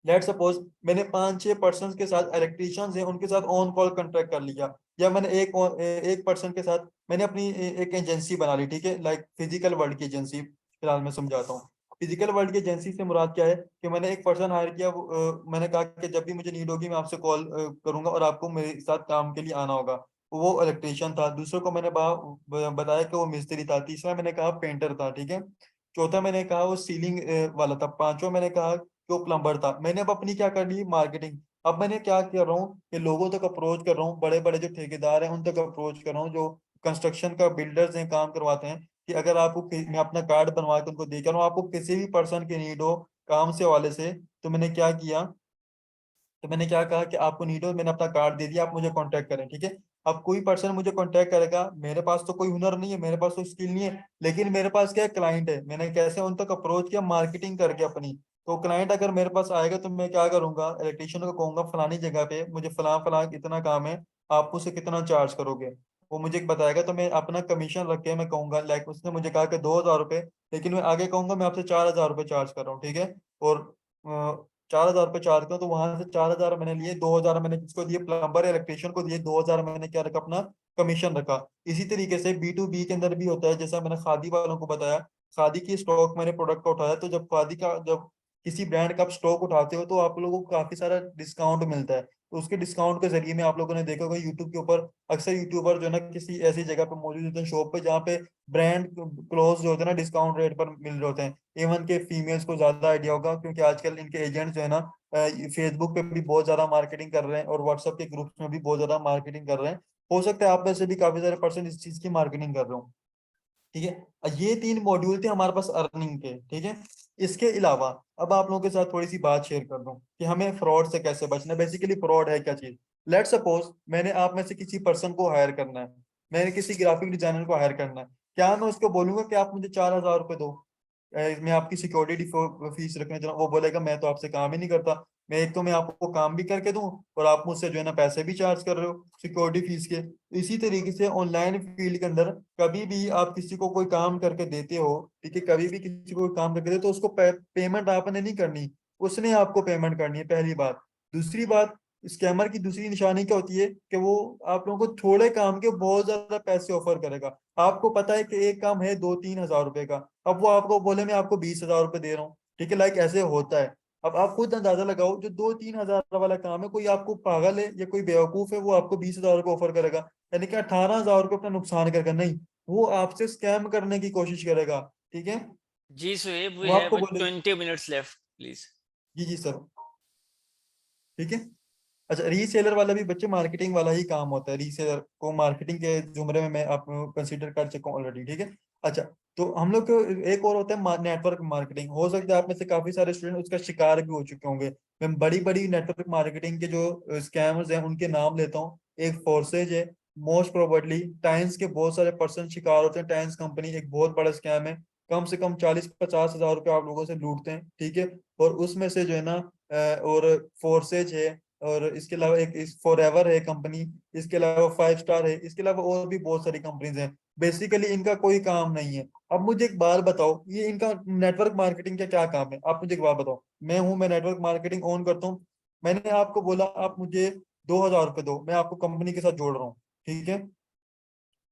लेट सपोज मैंने 5-6 पर्सन के साथ, इलेक्ट्रिशियंस हैं, उनके साथ ऑन कॉल कॉन्ट्रैक्ट कर लिया, या मैंने एक पर्सन के साथ मैंने अपनी एक एजेंसी बना ली, ठीक है, लाइक फिजिकल वर्ल्ड की एजेंसी। फिलहाल मैं समझाता हूँ। फिजिकल वर्ल्ड की एजेंसी से मुराद क्या है, कि मैंने एक पर्सन हायर किया, मैंने कहा कि जब भी मुझे नीड होगी मैं आपसे कॉल करूंगा, और आपको मेरे साथ काम के लिए आना होगा। वो इलेक्ट्रिशियन था। दूसरे को मैंने बताया कि वो मिस्त्री था। तीसरा मैंने कहा पेंटर था, ठीक है। चौथा मैंने कहा वो सीलिंग वाला था। पांचवा मैंने कहा जो प्लम्बर था। मैंने अब अपनी क्या कर ली, मार्केटिंग। अब मैंने क्या कर रहा हूँ कि लोगों तक अप्रोच कर रहा हूँ, बड़े बड़े जो ठेकेदार हैं उन तक अप्रोच कर रहा हूँ, जो कंस्ट्रक्शन का बिल्डर्स हैं, काम करवाते हैं, कि अगर आपको मैं अपना कार्ड बनवा के उनको दे कर रहा हूँ, आपको किसी भी पर्सन की नीड हो काम से हवाले से, तो मैंने क्या किया, तो मैंने क्या कहा कि आपको नीड हो, मैंने अपना कार्ड दे दिया, आप मुझे कांटेक्ट करें, ठीक है। अब कोई पर्सन मुझे कांटेक्ट करेगा, मेरे पास तो कोई हुनर नहीं है, मेरे पास तो स्किल नहीं है, लेकिन मेरे पास क्या क्लाइंट है। मैंने कैसे उन तक अप्रोच किया, मार्केटिंग करके अपनी। तो क्लाइंट अगर मेरे पास आएगा, तो मैं क्या करूंगा, इलेक्ट्रिशियन को कहूंगा फलानी जगह पे मुझे फलां फलां इतना काम है, आप मुझसे कितना चार्ज करोगे। वो मुझे बताएगा, तो मैं अपना कमीशन रख के मैं कहूंगा, लाइक उसने मुझे कहा कि 2,000 रुपये, लेकिन मैं आगे कहूंगा मैं आपसे 4,000 रुपये चार्ज कर रहा हूँ, ठीक है। और 4,000 रुपये चार्ज करूँ, तो वहां से 4,000 मैंने लिए, 2,000 मैंने किसको दिए, प्लम्बर इलेक्ट्रिशियन को दिए, 2,000 मैंने क्या रखा, अपना कमीशन रखा। इसी तरीके से B2B के अंदर भी होता है, जैसा मैंने खादी वालों को बताया, खादी की स्टॉक मैंने प्रोडक्ट का उठाया, तो जब किसी ब्रांड का आप स्टॉक उठाते हो तो आप लोगों को काफी सारा डिस्काउंट मिलता है। तो उसके डिस्काउंट के जरिए में आप लोगों ने देखा होगा यूट्यूब के ऊपर, अक्सर यूट्यूबर जो है ना किसी ऐसी जगह पे मौजूद होते हैं, शॉप पे, जहाँ पे ब्रांड क्लोथ जो होते हैं ना डिस्काउंट रेट पर मिल रहे होते हैं। इवन के फीमेल्स को ज्यादा आइडिया होगा, क्योंकि आजकल इनके एजेंट जो है ना फेसबुक पे भी बहुत ज्यादा मार्केटिंग कर रहे हैं, और व्हाट्सएप के ग्रुप्स में भी बहुत ज्यादा मार्केटिंग कर रहे हैं। हो सकता है आप में से भी काफी सारे पर्सन इस चीज की मार्केटिंग कर रहे हो, ठीक है। ये 3 मॉड्यूल थे हमारे पास अर्निंग के, ठीक है। इसके अलावा अब आप लोगों के साथ थोड़ी सी बात शेयर कर दूं कि हमें फ्रॉड से कैसे बचना है। बेसिकली फ्रॉड है क्या चीज। लेट सपोज मैंने आप में से किसी पर्सन को हायर करना है, मैंने किसी ग्राफिक डिजाइनर को हायर करना है, क्या मैं उसको बोलूंगा कि आप मुझे 4,000 रुपये दो, मैं आपकी सिक्योरिटी फीस रखने चला, वो बोलेगा मैं तो आपसे काम ही नहीं करता, मैं एक तो मैं आपको काम भी करके दूं, और आप मुझसे जो है ना पैसे भी चार्ज कर रहे हो सिक्योरिटी फीस के। तो इसी तरीके से ऑनलाइन फील्ड के अंदर कभी भी आप किसी को कोई काम करके देते हो, ठीक है, कभी भी किसी को कोई काम करके देते हो, तो उसको पेमेंट आपने नहीं करनी, उसने आपको पेमेंट करनी है, पहली बात। दूसरी बात, स्कैमर की दूसरी निशानी क्या होती है कि वो आप लोगों को थोड़े काम के बहुत ज्यादा पैसे ऑफर करेगा। आपको पता है कि एक काम है 2-3 हज़ार रुपए का, अब वो आपको बोले मैं आपको 20,000 रुपये दे रहा हूँ, ठीक है, लाइक ऐसे होता है। अब आप खुद अंदाजा लगाओ, जो 2-3 हज़ार वाला काम है, कोई आपको पागल है या कोई बेवकूफ है वो आपको 20,000 रुपये ऑफर करेगा, यानी कि 18,000 रुपये अपना नुकसान करेगा, नहीं, वो आपसे स्कैम करने की कोशिश करेगा, ठीक है। जी सुहेब, वी वो आपको हैव बोले 20 मिनट्स लेफ्ट प्लीज। जी जी सर, ठीक है। अच्छा, रीसेलर वाला भी बच्चे मार्केटिंग वाला ही काम होता है, रीसेलर को मार्केटिंग के जुमरे में मैं आप कंसीडर कर चुका हूँ ऑलरेडी, ठीक है। अच्छा, तो हम लोग को एक और होता है नेटवर्क मार्केटिंग। हो सकता है आप में से काफी सारे स्टूडेंट उसका शिकार भी हो चुके होंगे। मैं बड़ी बड़ी नेटवर्क मार्केटिंग के जो स्कैमर्स हैं उनके नाम लेता हूँ। एक फोर्सेज है, मोस्ट प्रोबेबली टाइम्स के बहुत सारे पर्सन शिकार होते हैं। टाइम्स कंपनी एक बहुत बड़ा स्कैम है, कम से कम 40-50 हज़ार रुपये आप लोगों से लूटते हैं, ठीक है। और उसमें से जो है ना और फोर्सेज है, और इसके अलावा एक फॉरएवर है कंपनी, इसके अलावा 5 स्टार है, इसके अलावा और भी बहुत सारी कंपनीज हैं। बेसिकली इनका कोई काम नहीं है। अब मुझे एक बात बताओ, ये इनका नेटवर्क मार्केटिंग का क्या काम है, आप मुझे एक बात बताओ। मैं नेटवर्क मार्केटिंग ऑन करता हूँ, मैंने आपको बोला आप मुझे 2,000 रुपये दो, मैं आपको कंपनी के साथ जोड़ रहा हूँ, ठीक है।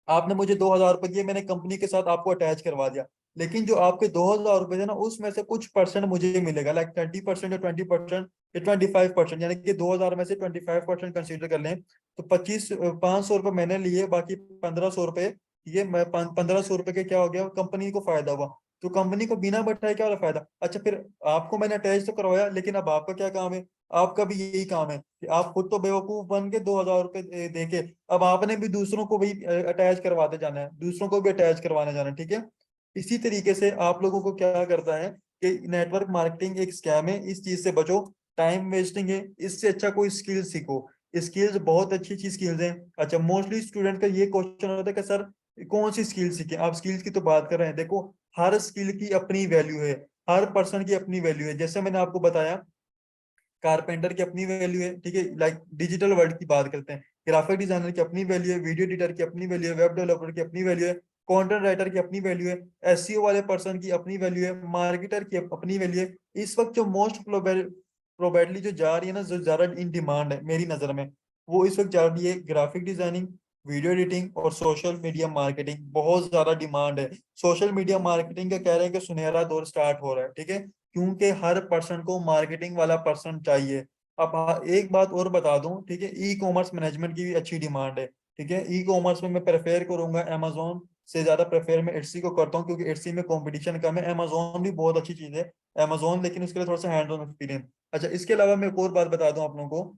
आपने मुझे 2,000 रुपये दिए, मैंने कंपनी के साथ आपको अटैच करवा दिया, लेकिन जो आपके 2,000 रुपये थे ना, उसमें से कुछ परसेंट मुझे मिलेगा, लाइक 30% या 20% या 25%, यानी कि 2,000 में से 25% कंसिडर कर लें, तो 500 रुपये मैंने लिए, बाकी 1,500 रुपये ये मैं 1,500 रुपये के क्या हो गया, कंपनी को फायदा हुआ। तो कंपनी को बिना बैठाए क्या हो रहा फायदा। अच्छा, फिर आपको मैंने अटैच तो करवाया, लेकिन अब आपका क्या काम है, आपका भी यही काम है कि आप खुद तो बेवकूफ बन के 2,000 रुपये दे के, अब आपने भी दूसरों को भी अटैच करवाते जाना है, दूसरों को भी अटैच करवाने जाना है, ठीक है। इसी तरीके से आप लोगों को क्या करता है कि नेटवर्क मार्केटिंग एक स्कैम है, इस चीज से बचो, टाइम वेस्टिंग है, इससे अच्छा कोई स्किल सीखो। स्किल्स बहुत अच्छी अच्छी स्किल्स हैं। अच्छा, मोस्टली स्टूडेंट का ये क्वेश्चन होता है कि सर कौन सी स्किल सीखे, आप स्किल्स की तो बात कर रहे हैं, देखो हर स्किल की अपनी वैल्यू है, हर पर्सन की अपनी वैल्यू है। जैसे मैंने आपको बताया, कारपेंटर की अपनी वैल्यू है, ठीक है, लाइक डिजिटल वर्ल्ड की बात करते हैं, ग्राफिक डिजाइनर की अपनी वैल्यू है, वीडियो एडिटर की अपनी वैल्यू है, वेब डेवलपर की अपनी वैल्यू है, कंटेंट राइटर की अपनी वैल्यू है, एसईओ वाले पर्सन की अपनी वैल्यू है, मार्केटर की अपनी वैल्यू है। इस वक्त जो मोस्ट प्रोबेबली जो जा रही है ना, जो ज्यादा इन डिमांड है मेरी नजर में, वो इस वक्त जा रही है ग्राफिक डिजाइनिंग, वीडियो एडिटिंग और सोशल मीडिया मार्केटिंग, बहुत ज्यादा डिमांड है। सोशल मीडिया मार्केटिंग का कह रहे हैं कि सुनहरा दौर स्टार्ट हो रहा है, ठीक है, क्योंकि हर पर्सन को मार्केटिंग वाला पर्सन चाहिए। अब हाँ, एक बात और बता दूं, ठीक है, ई कॉमर्स मैनेजमेंट की भी अच्छी डिमांड है, ठीक है। ई कॉमर्स में मैं प्रेफर करूंगा अमेजोन से ज्यादा, प्रेफर मैं एटसी को करता हूँ, क्योंकि एटसी में कंपटीशन कम है। अमेजोन भी बहुत अच्छी चीज है, अमेजोन, लेकिन उसके लिए थोड़ा सा हैंड ऑन एक्सपीरियंस। अच्छा, इसके अलावा मैं एक और बात बता दूं आप लोगों को,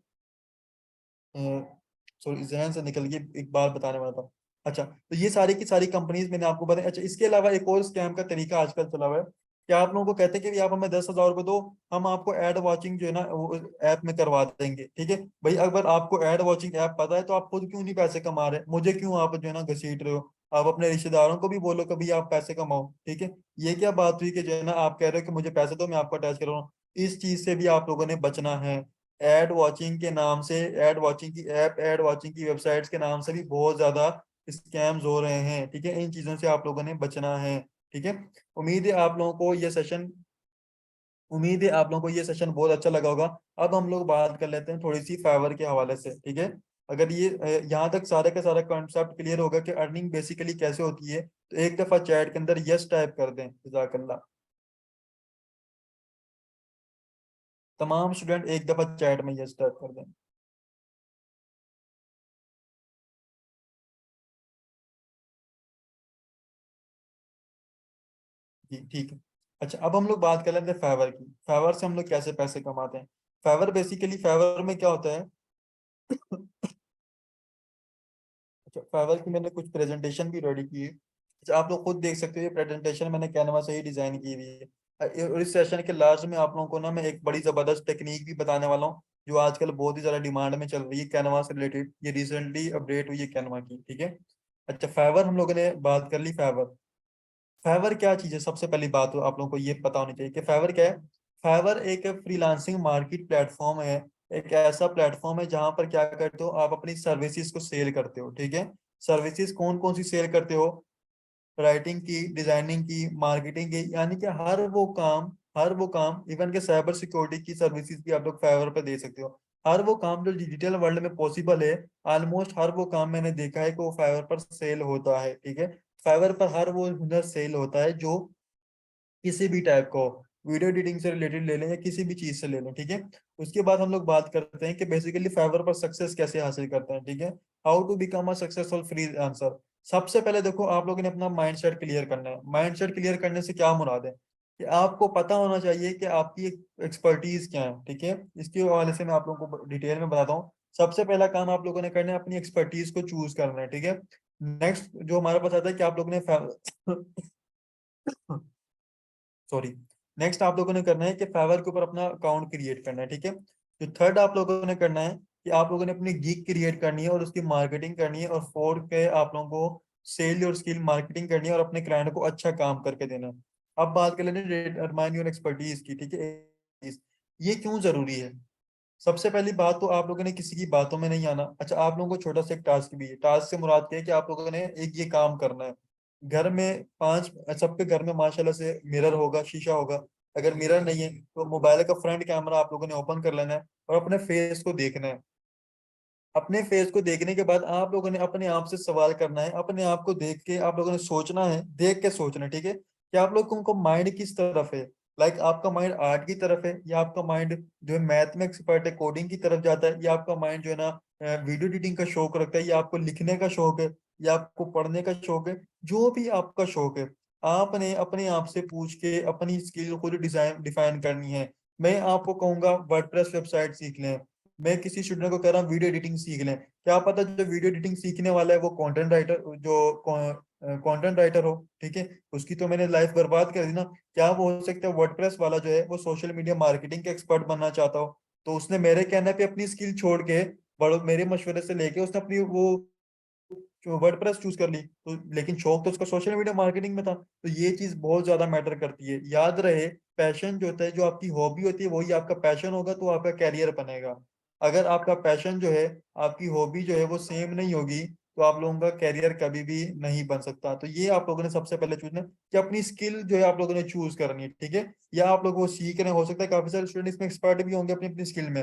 सॉरी जहन से निकल गई, एक बात बताने वाला था। अच्छा, तो ये सारी की सारी कंपनीज मैंने आपको बताई। अच्छा, इसके अलावा एक और स्कैम का तरीका आजकल चला हुआ है कि आप लोगों को कहते हैं कि आप हमें 10,000 रुपये दो, हम आपको एड वॉचिंग जो है ना वो ऐप में करवा देंगे, ठीक है। भाई अगर आपको एड वॉचिंग ऐप पता है तो आप खुद क्यों नहीं पैसे कमा रहे, मुझे क्यों आप जो है ना घसीट रहे हो। आप अपने रिश्तेदारों को भी बोलो कभी आप पैसे कमाओ, ठीक है। ये क्या बात हुई कि जो है ना आप कह रहे हो कि मुझे पैसे दो मैं आपको अटैच कर रहा हूँ। इस चीज से भी आप लोगों ने बचना है। एड वॉचिंग के नाम से, एड वॉचिंग की ऐप, एड वॉचिंग की वेबसाइट्स के नाम से भी बहुत ज्यादा स्कैम्स हो रहे हैं, ठीक है, इन चीजों से आप लोगों ने बचना है, ठीक है। उम्मीद है आप लोगों को ये सेशन उम्मीद है आप लोगों को ये सेशन बहुत अच्छा लगा होगा। अब हम लोग बात कर लेते हैं थोड़ी सी फाइवर के हवाले से, ठीक है। अगर ये यहाँ तक सारे का सारा कॉन्सेप्ट क्लियर होगा कि अर्निंग बेसिकली कैसे होती है, तो एक दफा चैट के अंदर यस टाइप कर दें, जज़ाकल्लाह। तमाम स्टूडेंट एक दफा चैट में यस टाइप कर दें। जी ठीक है। अच्छा, अब हम लोग बात कर लेते हैं फाइवर की। फाइवर से हम लोग कैसे पैसे कमाते हैं। फाइवर में क्या होता है। अच्छा, फाइवर की मैंने कुछ प्रेजेंटेशन भी रेडी की है। अच्छा, आप लोग खुद देख सकते हो, ये प्रेजेंटेशन मैंने कैनवा से ही डिजाइन की हुई है। और इस सेशन के लास्ट में आप लोगों को ना मैं एक बड़ी जबरदस्त टेक्निक भी बताने वाला हूँ, जो आजकल बहुत ही ज्यादा डिमांड में चल रही है कैनवा से रिलेटेड। ये रिसेंटली अपडेट हुई है कैनवा की, ठीक है। अच्छा, फाइवर हम लोगों ने बात कर ली। फाइवर फाइवर क्या चीज है, सबसे पहली बात तो आप लोगों को ये पता होनी चाहिए कि फाइवर क्या है। फाइवर एक फ्रीलांसिंग मार्केट प्लेटफॉर्म है। एक ऐसा प्लेटफॉर्म है जहां पर क्या करते हो, आप अपनी सर्विसेज को सेल करते हो, ठीक है। सर्विसेज कौन कौन सी सेल करते हो। राइटिंग की, डिजाइनिंग की, मार्केटिंग की, यानी कि हर वो काम इवन के साइबर सिक्योरिटी की सर्विसेज भी आप लोग फाइवर पे दे सकते हो। हर वो काम जो डिजिटल वर्ल्ड में पॉसिबल है, ऑलमोस्ट हर वो काम मैंने देखा है कि वो फाइवर पर सेल होता है, ठीक है। फाइवर पर हर वो हुनर सेल होता है जो किसी भी टाइप को, वीडियो एडिटिंग से रिलेटेड ले लें या किसी भी चीज से ले लें, ठीक है। उसके बाद हम लोग बात करते हैं कि बेसिकली फाइवर पर सक्सेस कैसे हासिल करते हैं, ठीक है। How to become a successful freelancer. सबसे पहले देखो, आप लोगों ने अपना माइंडसेट क्लियर करना है। माइंडसेट क्लियर करने से क्या मुराद है कि आपको पता होना चाहिए कि आपकी एक्सपर्टीज क्या है, ठीक है। इसके हवाले से मैं आप लोगों को डिटेल में बताता हूँ। सबसे पहला काम आप लोगों ने करना है, अपनी एक्सपर्टीज को चूज करना है, ठीक है। नेक्स्ट जो हमारे पास आता है कि आप लोगों ने सॉरी, नेक्स्ट आप लोगों ने करना है कि फाइवर के ऊपर अपना अकाउंट क्रिएट करना है, ठीक है। जो थर्ड आप लोगों ने करना है कि आप लोगों ने अपनी गिग क्रिएट करनी है और उसकी मार्केटिंग करनी है। और फोर्थ पे आप लोगों को सेल और स्किल मार्केटिंग करनी है और अपने क्लाइंट को अच्छा काम करके देना है। अब बात कर लेते हैं डिटरमाइन योर एक्सपर्टीज की, ठीक है। ये क्यों जरूरी है। सबसे पहली बात तो आप लोगों ने किसी की बातों में नहीं आना। अच्छा, आप लोगों को छोटा सा एक टास्क भी है। टास्क से मुराद क्या है कि आप लोगों ने एक ये काम करना है। घर में पांच, सबके घर में माशाल्लाह से मिरर होगा, शीशा होगा। अगर मिरर नहीं है तो मोबाइल का फ्रंट कैमरा आप लोगों ने ओपन कर लेना है और अपने फेस को देखना है। अपने फेस को देखने के बाद आप लोगों ने अपने आप से सवाल करना है। अपने आप को देख के आप लोगों ने सोचना है, देख के सोचना है, ठीक है। कि आप लोगों को माइंड किस तरफ है। लाइक आपका माइंड आर्ट की तरफ है, या आपका माइंड जो है मैथ में एक्सपर्ट है, कोडिंग की तरफ जाता है, या आपका माइंड जो है ना वीडियो एडिटिंग का शौक रखता है, या आपको लिखने का शौक है, या आपको पढ़ने का शौक है। जो भी आपका शौक है, आपने अपने आप से पूछ के अपनी स्किल को डिजाइन डिफाइन करनी है। मैं आपको कहूंगा वर्डप्रेस वेबसाइट सीख लें। मैं किसी स्टूडेंट को कह रहा हूँ वीडियो एडिटिंग सीख लें। क्या पता जो वीडियो एडिटिंग सीखने वाला है वो कंटेंट राइटर, जो कंटेंट राइटर हो, ठीक है। उसकी तो मैंने लाइफ बर्बाद कर दी ना। क्या वो हो सकता है वर्डप्रेस वाला जो है वो सोशल मीडिया मार्केटिंग के एक्सपर्ट बनना चाहता हो, तो उसने मेरे कहने पे अपनी स्किल छोड़ के, बड़ो मेरे मशवरे से लेके उसने अपनी वो वर्डप्रेस चूज कर ली, तो लेकिन शौक तो उसका सोशल मीडिया मार्केटिंग में था। तो ये चीज बहुत ज्यादा मैटर करती है। याद रहे, पैशन जो होता है, जो आपकी हॉबी होती है वही आपका पैशन होगा, तो आपका कैरियर बनेगा। अगर आपका पैशन जो है, आपकी हॉबी जो है वो सेम नहीं होगी, तो आप लोगों का कैरियर कभी भी नहीं बन सकता। तो ये आप लोगों ने सबसे पहले चूज कि अपनी स्किल जो है आप लोगों ने चूज करनी है, ठीक है। या आप लोग वो सीख रहे हैं, हो सकता है काफी सारे स्टूडेंट इसमें एक्सपर्ट भी होंगे अपनी अपनी स्किल में।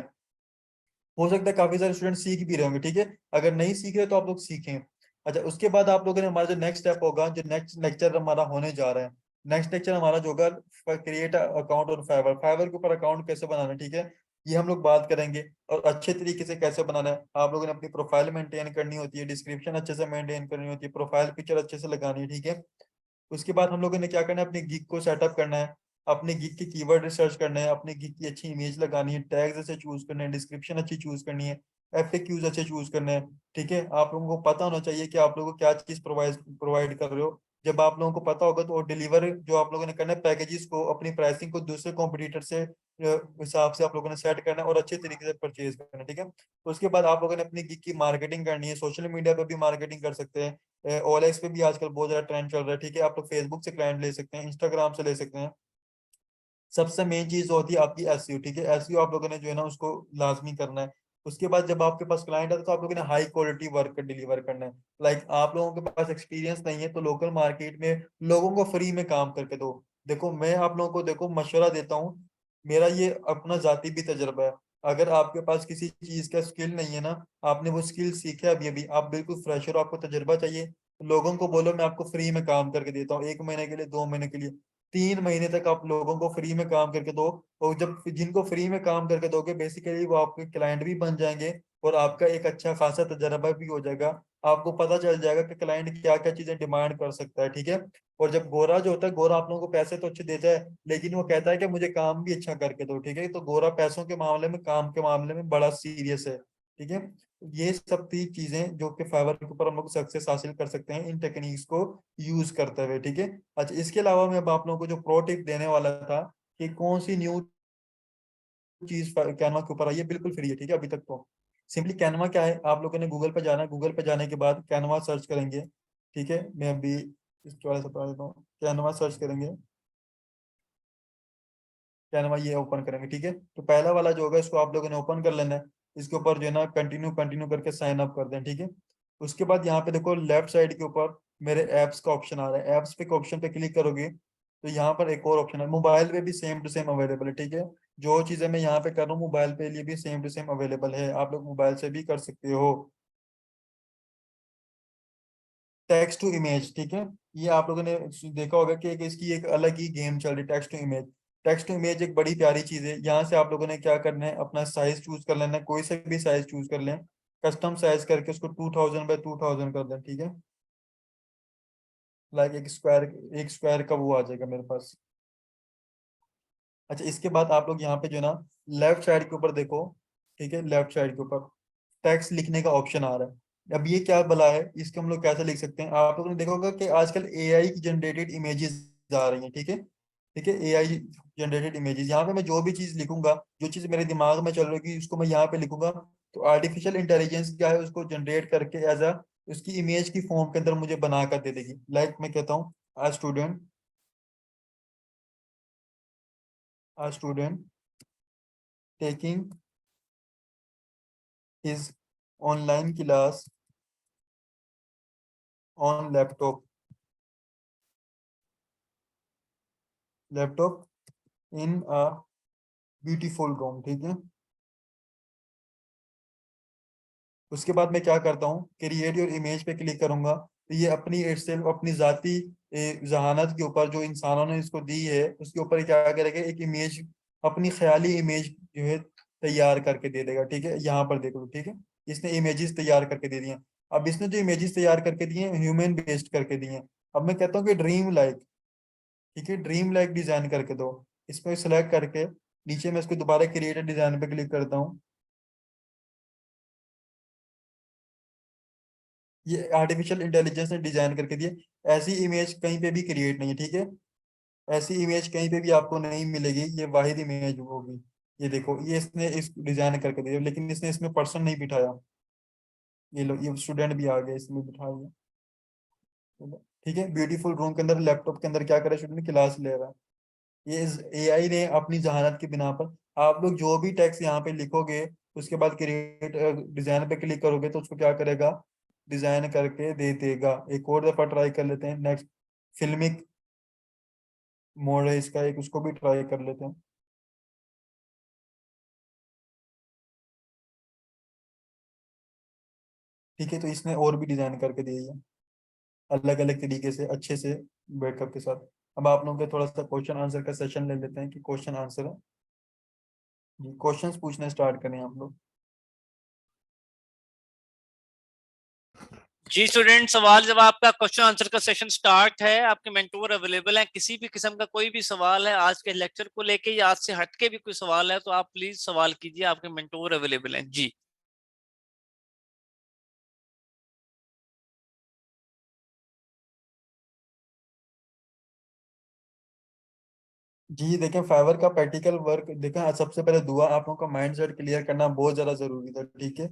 हो सकता है काफी सारे स्टूडेंट सीख भी रहे होंगे, ठीक है। अगर नहीं सीख रहे तो आप लोग सीखें। अच्छा, उसके बाद आप लोगों ने, हमारा जो नेक्स्ट स्टेप होगा, जो नेक्स्ट लेक्चर हमारा होने जा रहा है, नेक्स्ट लेक्चर हमारा जो होगा, create account on Fiverr. Fiverr के ऊपर अकाउंट कैसे बनाना है, ठीक है। ये हम लोग बात करेंगे। और अच्छे तरीके से कैसे बनाना है, आप लोगों ने अपनी प्रोफाइल मेंटेन करनी होती है, डिस्क्रिप्शन अच्छे से मेंटेन करनी होती है, प्रोफाइल पिक्चर अच्छे से लगानी है, ठीक है। उसके बाद हम लोगों ने क्या करना है, अपनी गिग को सेटअप करना है। अपने गिग की कीवर्ड रिसर्च करना है, अपनी गिग की अच्छी इमेज लगानी है, टैग्स अच्छे चूज करने हैं, डिस्क्रिप्शन अच्छी चूज करनी है, एफएक्यूज अच्छे चूज करने हैं, ठीक है। आप लोगों को पता होना चाहिए कि आप लोगों को क्या चीज प्रोवाइड कर रहे हो। जब आप लोगों को पता होगा तो डिलीवर जो आप लोगों ने करना है, पैकेजेस को, अपनी प्राइसिंग को दूसरे कॉम्पिटिटर से हिसाब से आप लोगों ने सेट करना है और अच्छे तरीके से परचेज करना है, ठीक है। उसके बाद आप लोगों ने अपनी गिग की मार्केटिंग करनी है। सोशल मीडिया पर भी मार्केटिंग कर सकते हैं। ओएलएक्स पे भी आजकल बहुत ज्यादा ट्रेंड चल रहा है, ठीक है। आप लोग फेसबुक से क्लाइंट ले सकते हैं, इंस्टाग्राम से ले सकते हैं। सबसे मेन चीज होती है आपकी एसईओ, ठीक है। एसईओ आप लोगों ने जो है ना उसको लाजमी करना है। उसके बाद जब आपके पास क्लाइंट आता है तो आप लोगों ने हाई क्वालिटी वर्क डिलीवर करना है। लाइक आप लोगों के पास एक्सपीरियंस नहीं है तो लोकल मार्केट में लोगों को फ्री में काम करके दो। देखो मैं आप लोगों को देखो मशवरा देता हूँ, मेरा ये अपना जाती भी तजर्बा है। अगर आपके पास किसी चीज का स्किल नहीं है ना, आपने वो स्किल सीखा अभी अभी, आप बिल्कुल फ्रेशर हो, आपको तजर्बा चाहिए, तो लोगों को बोलो मैं आपको फ्री में काम करके देता हूँ, 1 महीने के लिए, 2 महीने के लिए, 3 महीने तक आप लोगों को फ्री में काम करके दो। और जब जिनको फ्री में काम करके दोगे बेसिकली वो आपके क्लाइंट भी बन जाएंगे और आपका एक अच्छा खासा तजर्बा भी हो जाएगा। आपको पता चल जाएगा कि क्लाइंट क्या क्या चीजें डिमांड कर सकता है, ठीक है। और जब गोरा जो होता है, गोरा आप लोगों को पैसे तो अच्छे देता है लेकिन वो कहता है कि मुझे काम भी अच्छा करके दो, ठीक है। तो गोरा पैसों के मामले में, काम के मामले में बड़ा सीरियस है, ठीक है। ये सब 3 चीजें जो कि फाइवर के ऊपर हम लोग सक्सेस हासिल कर सकते हैं इन टेक्निक्स को यूज करते हुए, ठीक है। अच्छा, इसके अलावा मैं अब आप लोगों को जो प्रो टिप देने वाला था कि कौन सी न्यू चीज कैनवा के ऊपर आई है, बिल्कुल फ्री है, ठीक है। अभी तक तो सिंपली कैनवा क्या है, आप लोगों ने गूगल पे जाना है, गूगल पे जाने के बाद कैनवा सर्च करेंगे, ठीक है। मैं अभी इस थोड़ा सा बता देता हूँ, कैनवा सर्च करेंगे, कैनवा ये ओपन करेंगे, ठीक है। तो पहला वाला जो होगा इसको आप लोगों ने ओपन कर लेना है। इसके ऊपर जो है ना कंटिन्यू कंटिन्यू करके साइन अप कर दें, ठीक है। उसके बाद यहाँ पे देखो लेफ्ट साइड के ऊपर मेरे ऐप्स का ऑप्शन आ रहा है, ऐप्स पे ऑप्शन पे क्लिक करोगे तो यहाँ पर एक और ऑप्शन है, मोबाइल पे भी सेम टू सेम अवेलेबल है, ठीक है। जो चीजें मैं यहाँ पे कर रहा हूँ मोबाइल पे लिए भी सेम टू सेम अवेलेबल है, आप लोग मोबाइल से भी कर सकते हो। टेक्स्ट टू इमेज, ठीक है। ये आप लोगों ने देखा होगा कि इसकी एक अलग ही गेम चल रही है, text to image. Text to image एक बड़ी प्यारी चीज है। यहाँ से आप लोगों ने क्या करना है, अपना साइज चूज कर लेना है, कोई से भी साइज चूज कर लें, कस्टम साइज करके उसको 2000 बाय 2000 कर दें, ठीक है। लाइक एक स्क्वायर का वो आ जाएगा मेरे पास। अच्छा, इसके बाद आप लोग यहाँ पे जो है ना लेफ्ट साइड के ऊपर देखो, ठीक है, लेफ्ट साइड के ऊपर टेक्स्ट लिखने का ऑप्शन आ रहा है। अब ये क्या भला है, इसको हम लोग कैसे लिख सकते हैं, आप लोगों ने देखा होगा कि आजकल एआई की जनरेटेड इमेजेस आ रही हैं, ठीक है। ठीक है, एआई जनरेटेड इमेजेस, यहाँ पे मैं जो भी चीज लिखूंगा, जो चीज मेरे दिमाग में चल रही होगी उसको मैं यहाँ पे लिखूंगा, तो आर्टिफिशियल इंटेलिजेंस क्या है उसको जनरेट करके एज अ उसकी इमेज की फॉर्म के अंदर मुझे बना कर दे देगी। लाइक मैं कहता हूँ a student taking his online class on laptop in a beautiful room, ठीक है। उसके बाद मैं क्या करता हूँ, क्रिएट योर इमेज पे क्लिक करूंगा तो ये अपनी itself अपनी जाती जहानत के ऊपर जो इंसानों ने इसको दी है उसके ऊपर क्या करेगा, एक इमेज, अपनी ख्याली इमेज जो है तैयार करके दे देगा, ठीक है। यहाँ पर देखो, ठीक है, इसने इमेजेस तैयार करके दे दिए हैं। अब इसने जो इमेजेस तैयार करके दिए हैं ह्यूमन बेस्ड करके दिए हैं। अब मैं कहता हूँ कि ड्रीम लाइक, ठीक है, ड्रीम लाइक डिजाइन करके दो। इसको सिलेक्ट करके नीचे मैं इसको दोबारा क्रिएट डिजाइन पे क्लिक करता हूँ। ये आर्टिफिशियल इंटेलिजेंस ने डिजाइन करके दिए, ऐसी इमेज कहीं पे भी क्रिएट नहीं है, ठीक है। ऐसी इमेज कहीं पे भी आपको नहीं मिलेगी, ये वाहिद इमेज होगी। ये देखो, ये इसने इस डिजाइन करके दिया लेकिन इसने इसमें पर्सन नहीं बिठाया। ये लो, ये स्टूडेंट भी आ गया इसमें बिठा दिया, ठीक है। ब्यूटीफुल रूम के अंदर लैपटॉप के अंदर क्या करे, स्टूडेंट क्लास ले रहा है। ये एआई ने अपनी जहानत की बिना पर, आप लोग जो भी टेक्स्ट यहाँ पे लिखोगे उसके बाद क्रिएट डिजाइन पे क्लिक करोगे तो उसको क्या करेगा, डिजाइन करके दे देगा। एक और दफा ट्राई कर लेते हैं, नेक्स्ट फिल्मिक मोड है इसका एक, उसको भी ट्राई कर लेते हैं। ठीक है, तो इसने और भी डिजाइन करके दिया है अलग अलग तरीके से अच्छे से बैकअप के साथ। अब आप लोगों के थोड़ा सा क्वेश्चन आंसर का सेशन ले लेते हैं कि क्वेश्चन आंसर है जी, क्वेश्चंस पूछना स्टार्ट करें आप लोग। जी स्टूडेंट, सवाल जवाब का क्वेश्चन आंसर का सेशन स्टार्ट है। आपके मेंटोर अवेलेबल हैं, किसी भी किस्म का कोई भी सवाल है आज के लेक्चर को लेके या आज से हटके भी कोई सवाल है तो आप प्लीज सवाल कीजिए, आपके मेंटोर अवेलेबल हैं जी। जी देखें, फाइवर का प्रैक्टिकल वर्क देखें, सबसे पहले दुआ आप लोगों का माइंड सेट क्लियर करना बहुत ज्यादा जरूरी था, ठीक है।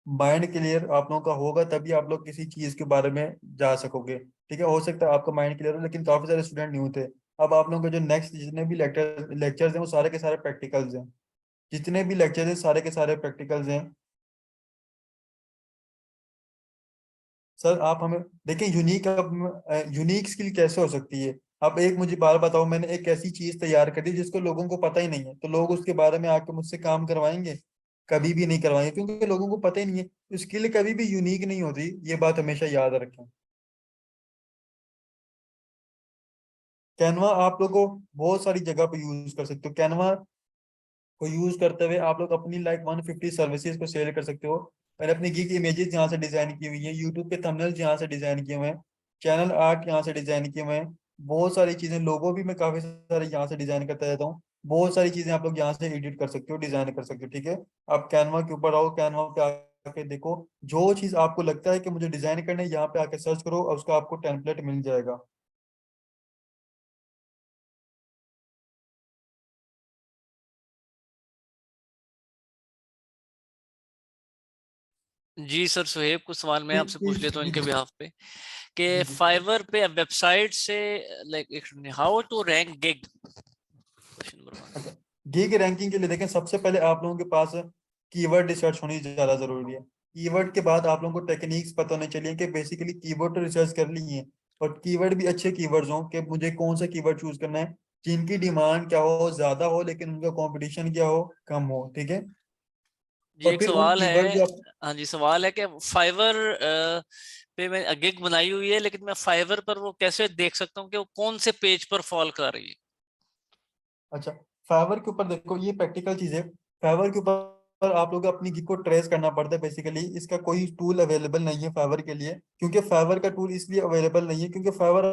माइंड क्लियर आप लोगों का होगा तभी आप लोग किसी चीज के बारे में जा सकोगे, ठीक है। हो सकता है आपका माइंड क्लियर हो लेकिन काफी सारे स्टूडेंट न्यू थे। अब आप लोगों के जो नेक्स्ट जितने भी लेक्चर्स हैं वो सारे के सारे प्रैक्टिकल्स हैं, जितने भी लेक्चर हैं सारे के सारे प्रैक्टिकल्स हैं। सर आप हमें देखें, यूनिक, यूनिक स्किल कैसे हो सकती है? आप एक मुझे बात बताओ, मैंने एक ऐसी चीज तैयार कर दी जिसको लोगों को पता ही नहीं है, तो लोग उसके बारे में आके मुझसे काम करवाएंगे? कभी भी नहीं करवाएंगे, क्योंकि लोगों को पता ही नहीं है। स्किल कभी भी यूनिक नहीं होती, ये बात हमेशा याद रखें। कैनवा आप लोगों को बहुत सारी जगह पे यूज कर सकते हो। कैनवा को यूज करते हुए आप लोग अपनी लाइक 150 सर्विसेज को सेल कर सकते हो। मैंने अपनी गिग इमेजेस यहाँ से डिजाइन की हुई है, यूट्यूब के थंबनेल्स यहाँ से डिजाइन किए हुए हैं, चैनल आर्ट यहाँ से डिजाइन किए हुए हैं, बहुत सारी चीजें, लोगो भी मैं काफी सारे यहाँ से डिजाइन करता रहता हूँ। बहुत सारी चीजें आप लोग यहाँ से एडिट कर सकते हो, डिजाइन कर सकते हो, ठीक है। आप कैनवा के ऊपर आओ, कैनवा पे आके देखो, जो चीज आपको लगता है कि मुझे डिजाइन करना है, यहाँ पे आके सर्च करो और उसका आपको टेम्पलेट मिल जाएगा। जी सर, सुहेब, कुछ सवाल मैं आपसे पूछ प्लीज लेता हूँ इनके प्लीज। बिहाफ पे कि जी जी। फाइवर पे वेबसाइट से like how to rank gig, question number 1। अच्छा, गीग रैंकिंग के लिए देखें, सबसे पहले आप लोगों के पास कीवर्ड रिसर्च होनी ज्यादा जरूरी है। कीवर्ड के बाद आप लोगों को टेक्निक्स पता होने चाहिए कि बेसिकली कीवर्ड तो रिसर्च कर ली है, और कीवर्ड भी अच्छे कीवर्ड्स हों, कि मुझे कौन सा कीवर्ड चूज करना है जिनकी डिमांड क्या हो, ज्यादा हो, लेकिन उनका कंपटीशन क्या हो, कम हो, ठीक है। जी और एक फिर उन सवाल कीवर्ड है। जो आप, हाँ जी, सवाल है कि फाइवर पे मैं गिग बनाई हुई है, लेकिन मैं फाइवर पर वो कैसे देख सकता हूँ कि वो कौन से पेज पर फॉल कर रही है? अच्छा, फाइवर के ऊपर देखो, ये प्रैक्टिकल चीज है। फाइवर के ऊपर आप लोग को अपनी गिग को ट्रेस करना पड़ता है बेसिकली। इसका कोई टूल अवेलेबल नहीं है फाइवर के लिए, क्योंकि फाइवर का टूल इसलिए अवेलेबल नहीं है क्योंकि फाइवर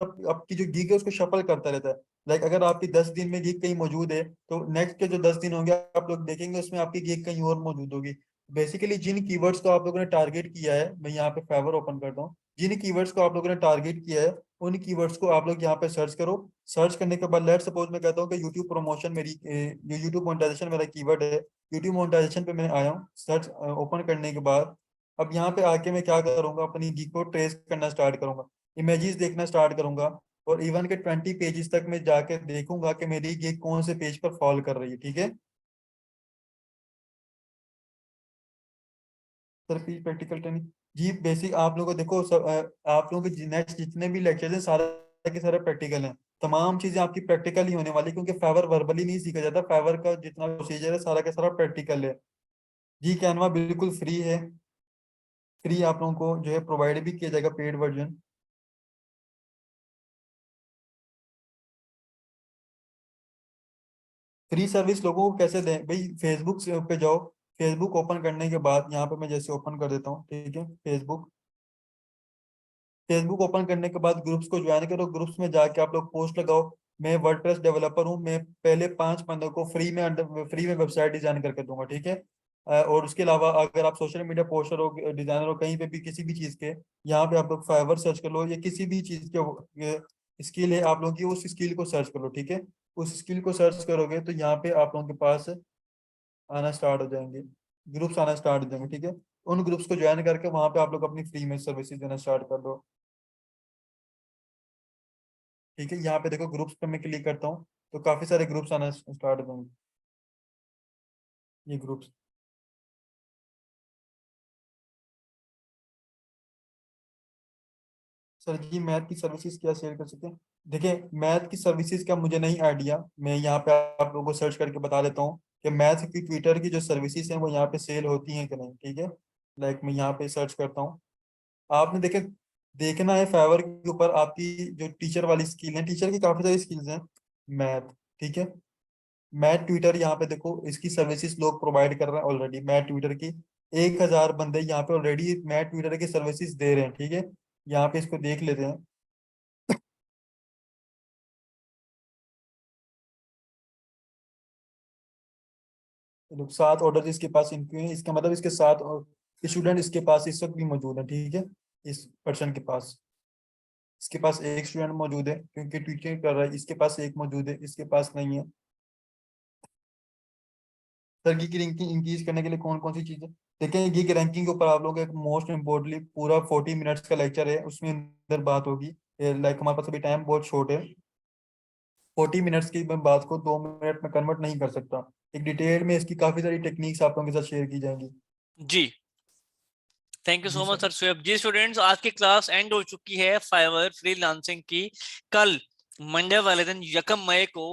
आपकी जो गिग है उसको शफल करता रहता है। लाइक अगर आपकी 10 दिन में गिग कहीं मौजूद है, तो नेक्स्ट के जो 10 दिन होंगे आप लोग देखेंगे उसमें आपकी गिग कहीं और मौजूद होगी। बेसिकली जिन कीवर्ड्स को आप लोगों ने टारगेट किया है, मैं यहाँ पे फाइवर ओपन करता हूँ, जिन कीवर्ड्स को आप लोगों ने टारगेट किया है, उन कीवर्ड्स को आप लोग यहाँ पे सर्च करो। सर्च करने के बाद लेट सपोज मैं कहता हूँ कि यूट्यूब प्रमोशन मेरी, जो यूट्यूब मोनेटाइजेशन मेरा कीवर्ड है, यूट्यूब मोनेटाइजेशन पे मैं आया हूँ। सर्च ओपन करने के बाद अब यहाँ पे आके मैं क्या करूँगा, अपनी गिग को ट्रेस करना स्टार्ट करूंगा, इमेजेस देखना स्टार्ट करूंगा, और इवन के 20 पेजेस तक मैं जाके देखूंगा कि मेरी गिग कौन से पेज पर फॉल कर रही है, ठीक है। Sir please practical training. जी बेसिक आप लोगों को देखो सब, आप लोगों के नेक्स्ट जितने भी लेक्चर्स हैं सारे के सारे प्रैक्टिकल हैं। तमाम चीजें आपकी प्रैक्टिकल ही होने वाली, क्योंकि फाइवर वर्बली नहीं सीखा जाता, फाइवर का जितना प्रोसीजर है सारा का सारा प्रैक्टिकल है। जी कैनवा बिल्कुल फ्री है, फ्री आप लोगों को जो है प्रोवाइड भी किया जाएगा, पेड वर्जन। फ्री सर्विस लोगों को कैसे दें भाई? फेसबुक से पे जाओ, फेसबुक ओपन करने के बाद यहाँ पे मैं जैसे ओपन कर देता हूँ, ठीक है, फेसबुक। फेसबुक ओपन करने के बाद ग्रुप्स को ज्वाइन करो, ग्रुप्स में जाके आप लोग पोस्ट लगाओ, मैं वर्डप्रेस डेवलपर हूँ, मैं पहले 5 बंदों को फ्री में वेबसाइट डिजाइन करके दूंगा, ठीक है। और उसके अलावा अगर आप सोशल मीडिया पोस्टर हो, डिजाइनर हो, कहीं पे भी किसी भी चीज के, यहाँ पे आप लोग फाइवर सर्च कर लो, या किसी भी चीज के स्किल है आप लोगों की, उस स्किल को सर्च कर लो, ठीक है। उस स्किल को सर्च करोगे तो यहाँ पे आप लोगों के पास आना स्टार्ट हो जाएंगे, ग्रुप्स आना स्टार्ट हो जाएंगे, ठीक है। उन ग्रुप्स को ज्वाइन करके वहां पे आप लोग अपनी फ्री में सर्विसेज देना स्टार्ट कर दो, ठीक है। यहाँ पे देखो ग्रुप्स पे मैं क्लिक करता हूँ तो काफी सारे ग्रुप्स आना स्टार्ट हो जाएंगे, ये ग्रुप्स। सर जी मैथ की सर्विसेज क्या शेयर कर सकते हैं? देखिए मैथ की सर्विसेज का मुझे नहीं आइडिया, मैं यहाँ पे आप लोगों को सर्च करके बता देता हूँ कि मैथ की ट्विटर की जो सर्विसेज हैं वो यहाँ पे सेल होती हैं कि नहीं, ठीक है। लाइक मैं यहाँ पे सर्च करता हूँ, आपने देखे, देखना है फाइवर के ऊपर आपकी जो टीचर वाली स्किल है, टीचर की काफी सारी स्किल्स हैं, मैथ, ठीक है। मैथ ट्विटर यहाँ पे देखो, इसकी सर्विसेज लोग प्रोवाइड कर रहे हैं ऑलरेडी, मैथ ट्विटर की 1000 बंदे यहाँ पे ऑलरेडी मैथ ट्विटर की सर्विसेज दे रहे हैं, ठीक है। यहाँ पे इसको देख लेते हैं। लोग 7 ऑर्डर इसके पास इनके हैं, इसका मतलब इसके 7 स्टूडेंट इसके पास इस वक्त भी मौजूद है, ठीक है। इस पर्सन के पास, इसके पास एक स्टूडेंट मौजूद है क्योंकि ट्वीटिंग कर रहा है, इसके पास एक मौजूद है, इसके पास नहीं है। सर गिग रैंकिंग इंक्रीज करने के लिए कौन कौन सी चीजें? देखिए गिग रैंकिंग के ऊपर आप लोग एक मोस्ट इम्पोर्टेंटली पूरा 40 मिनट्स का लेक्चर है, उसमें अंदर बात होगी। लाइक हमारे पास अभी टाइम बहुत शॉर्ट है, 40 मिनट्स की मैं बात को 2 मिनट में कन्वर्ट नहीं कर सकता। एक डिटेल में इसकी काफी सारी टेक्निक्स आप लोगों के साथ शेयर की जाएंगी। जी थैंक यू जी so much sir. Sir Shoaib ji. Students, आज की क्लास एंड हो चुकी है फाइवर फ्रीलांसिंग की। कल मंडे वाले दिन 1 मई को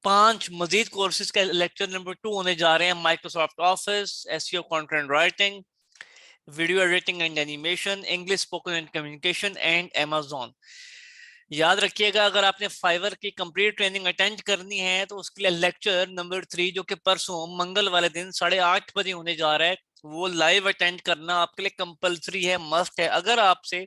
5 मजीद कोर्सेज का लेक्चर नंबर 2 होने जा रहे हैं। Microsoft office, SEO, content writing, video editing and animation, English spoken and communication and Amazon। याद रखिएगा, अगर आपने फाइवर की कंप्लीट ट्रेनिंग अटेंड करनी है तो उसके लिए लेक्चर नंबर 3 जो कि परसों मंगल वाले दिन 8:30 बजे होने जा रहा है, वो लाइव अटेंड करना आपके लिए कंपलसरी है, मस्ट है। अगर आपसे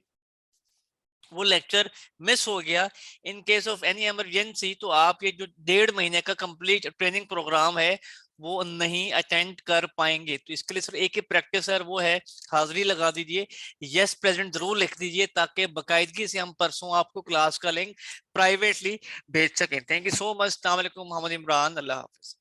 वो लेक्चर मिस हो गया in case of any emergency, तो आप ये जो 1.5 महीने का कंप्लीट ट्रेनिंग प्रोग्राम है वो नहीं अटेंड कर पाएंगे। तो इसके लिए सर एक ही प्रैक्टिस है, वो है हाजिरी लगा दीजिए, यस प्रेजेंट जरूर लिख दीजिए, ताकि बाकायदगी से हम परसों आपको क्लास का लिंक प्राइवेटली भेज सकें। Thank you so much. अस्सलाम वालेकुम, मोहम्मद इमरान, अल्लाह हाफिज।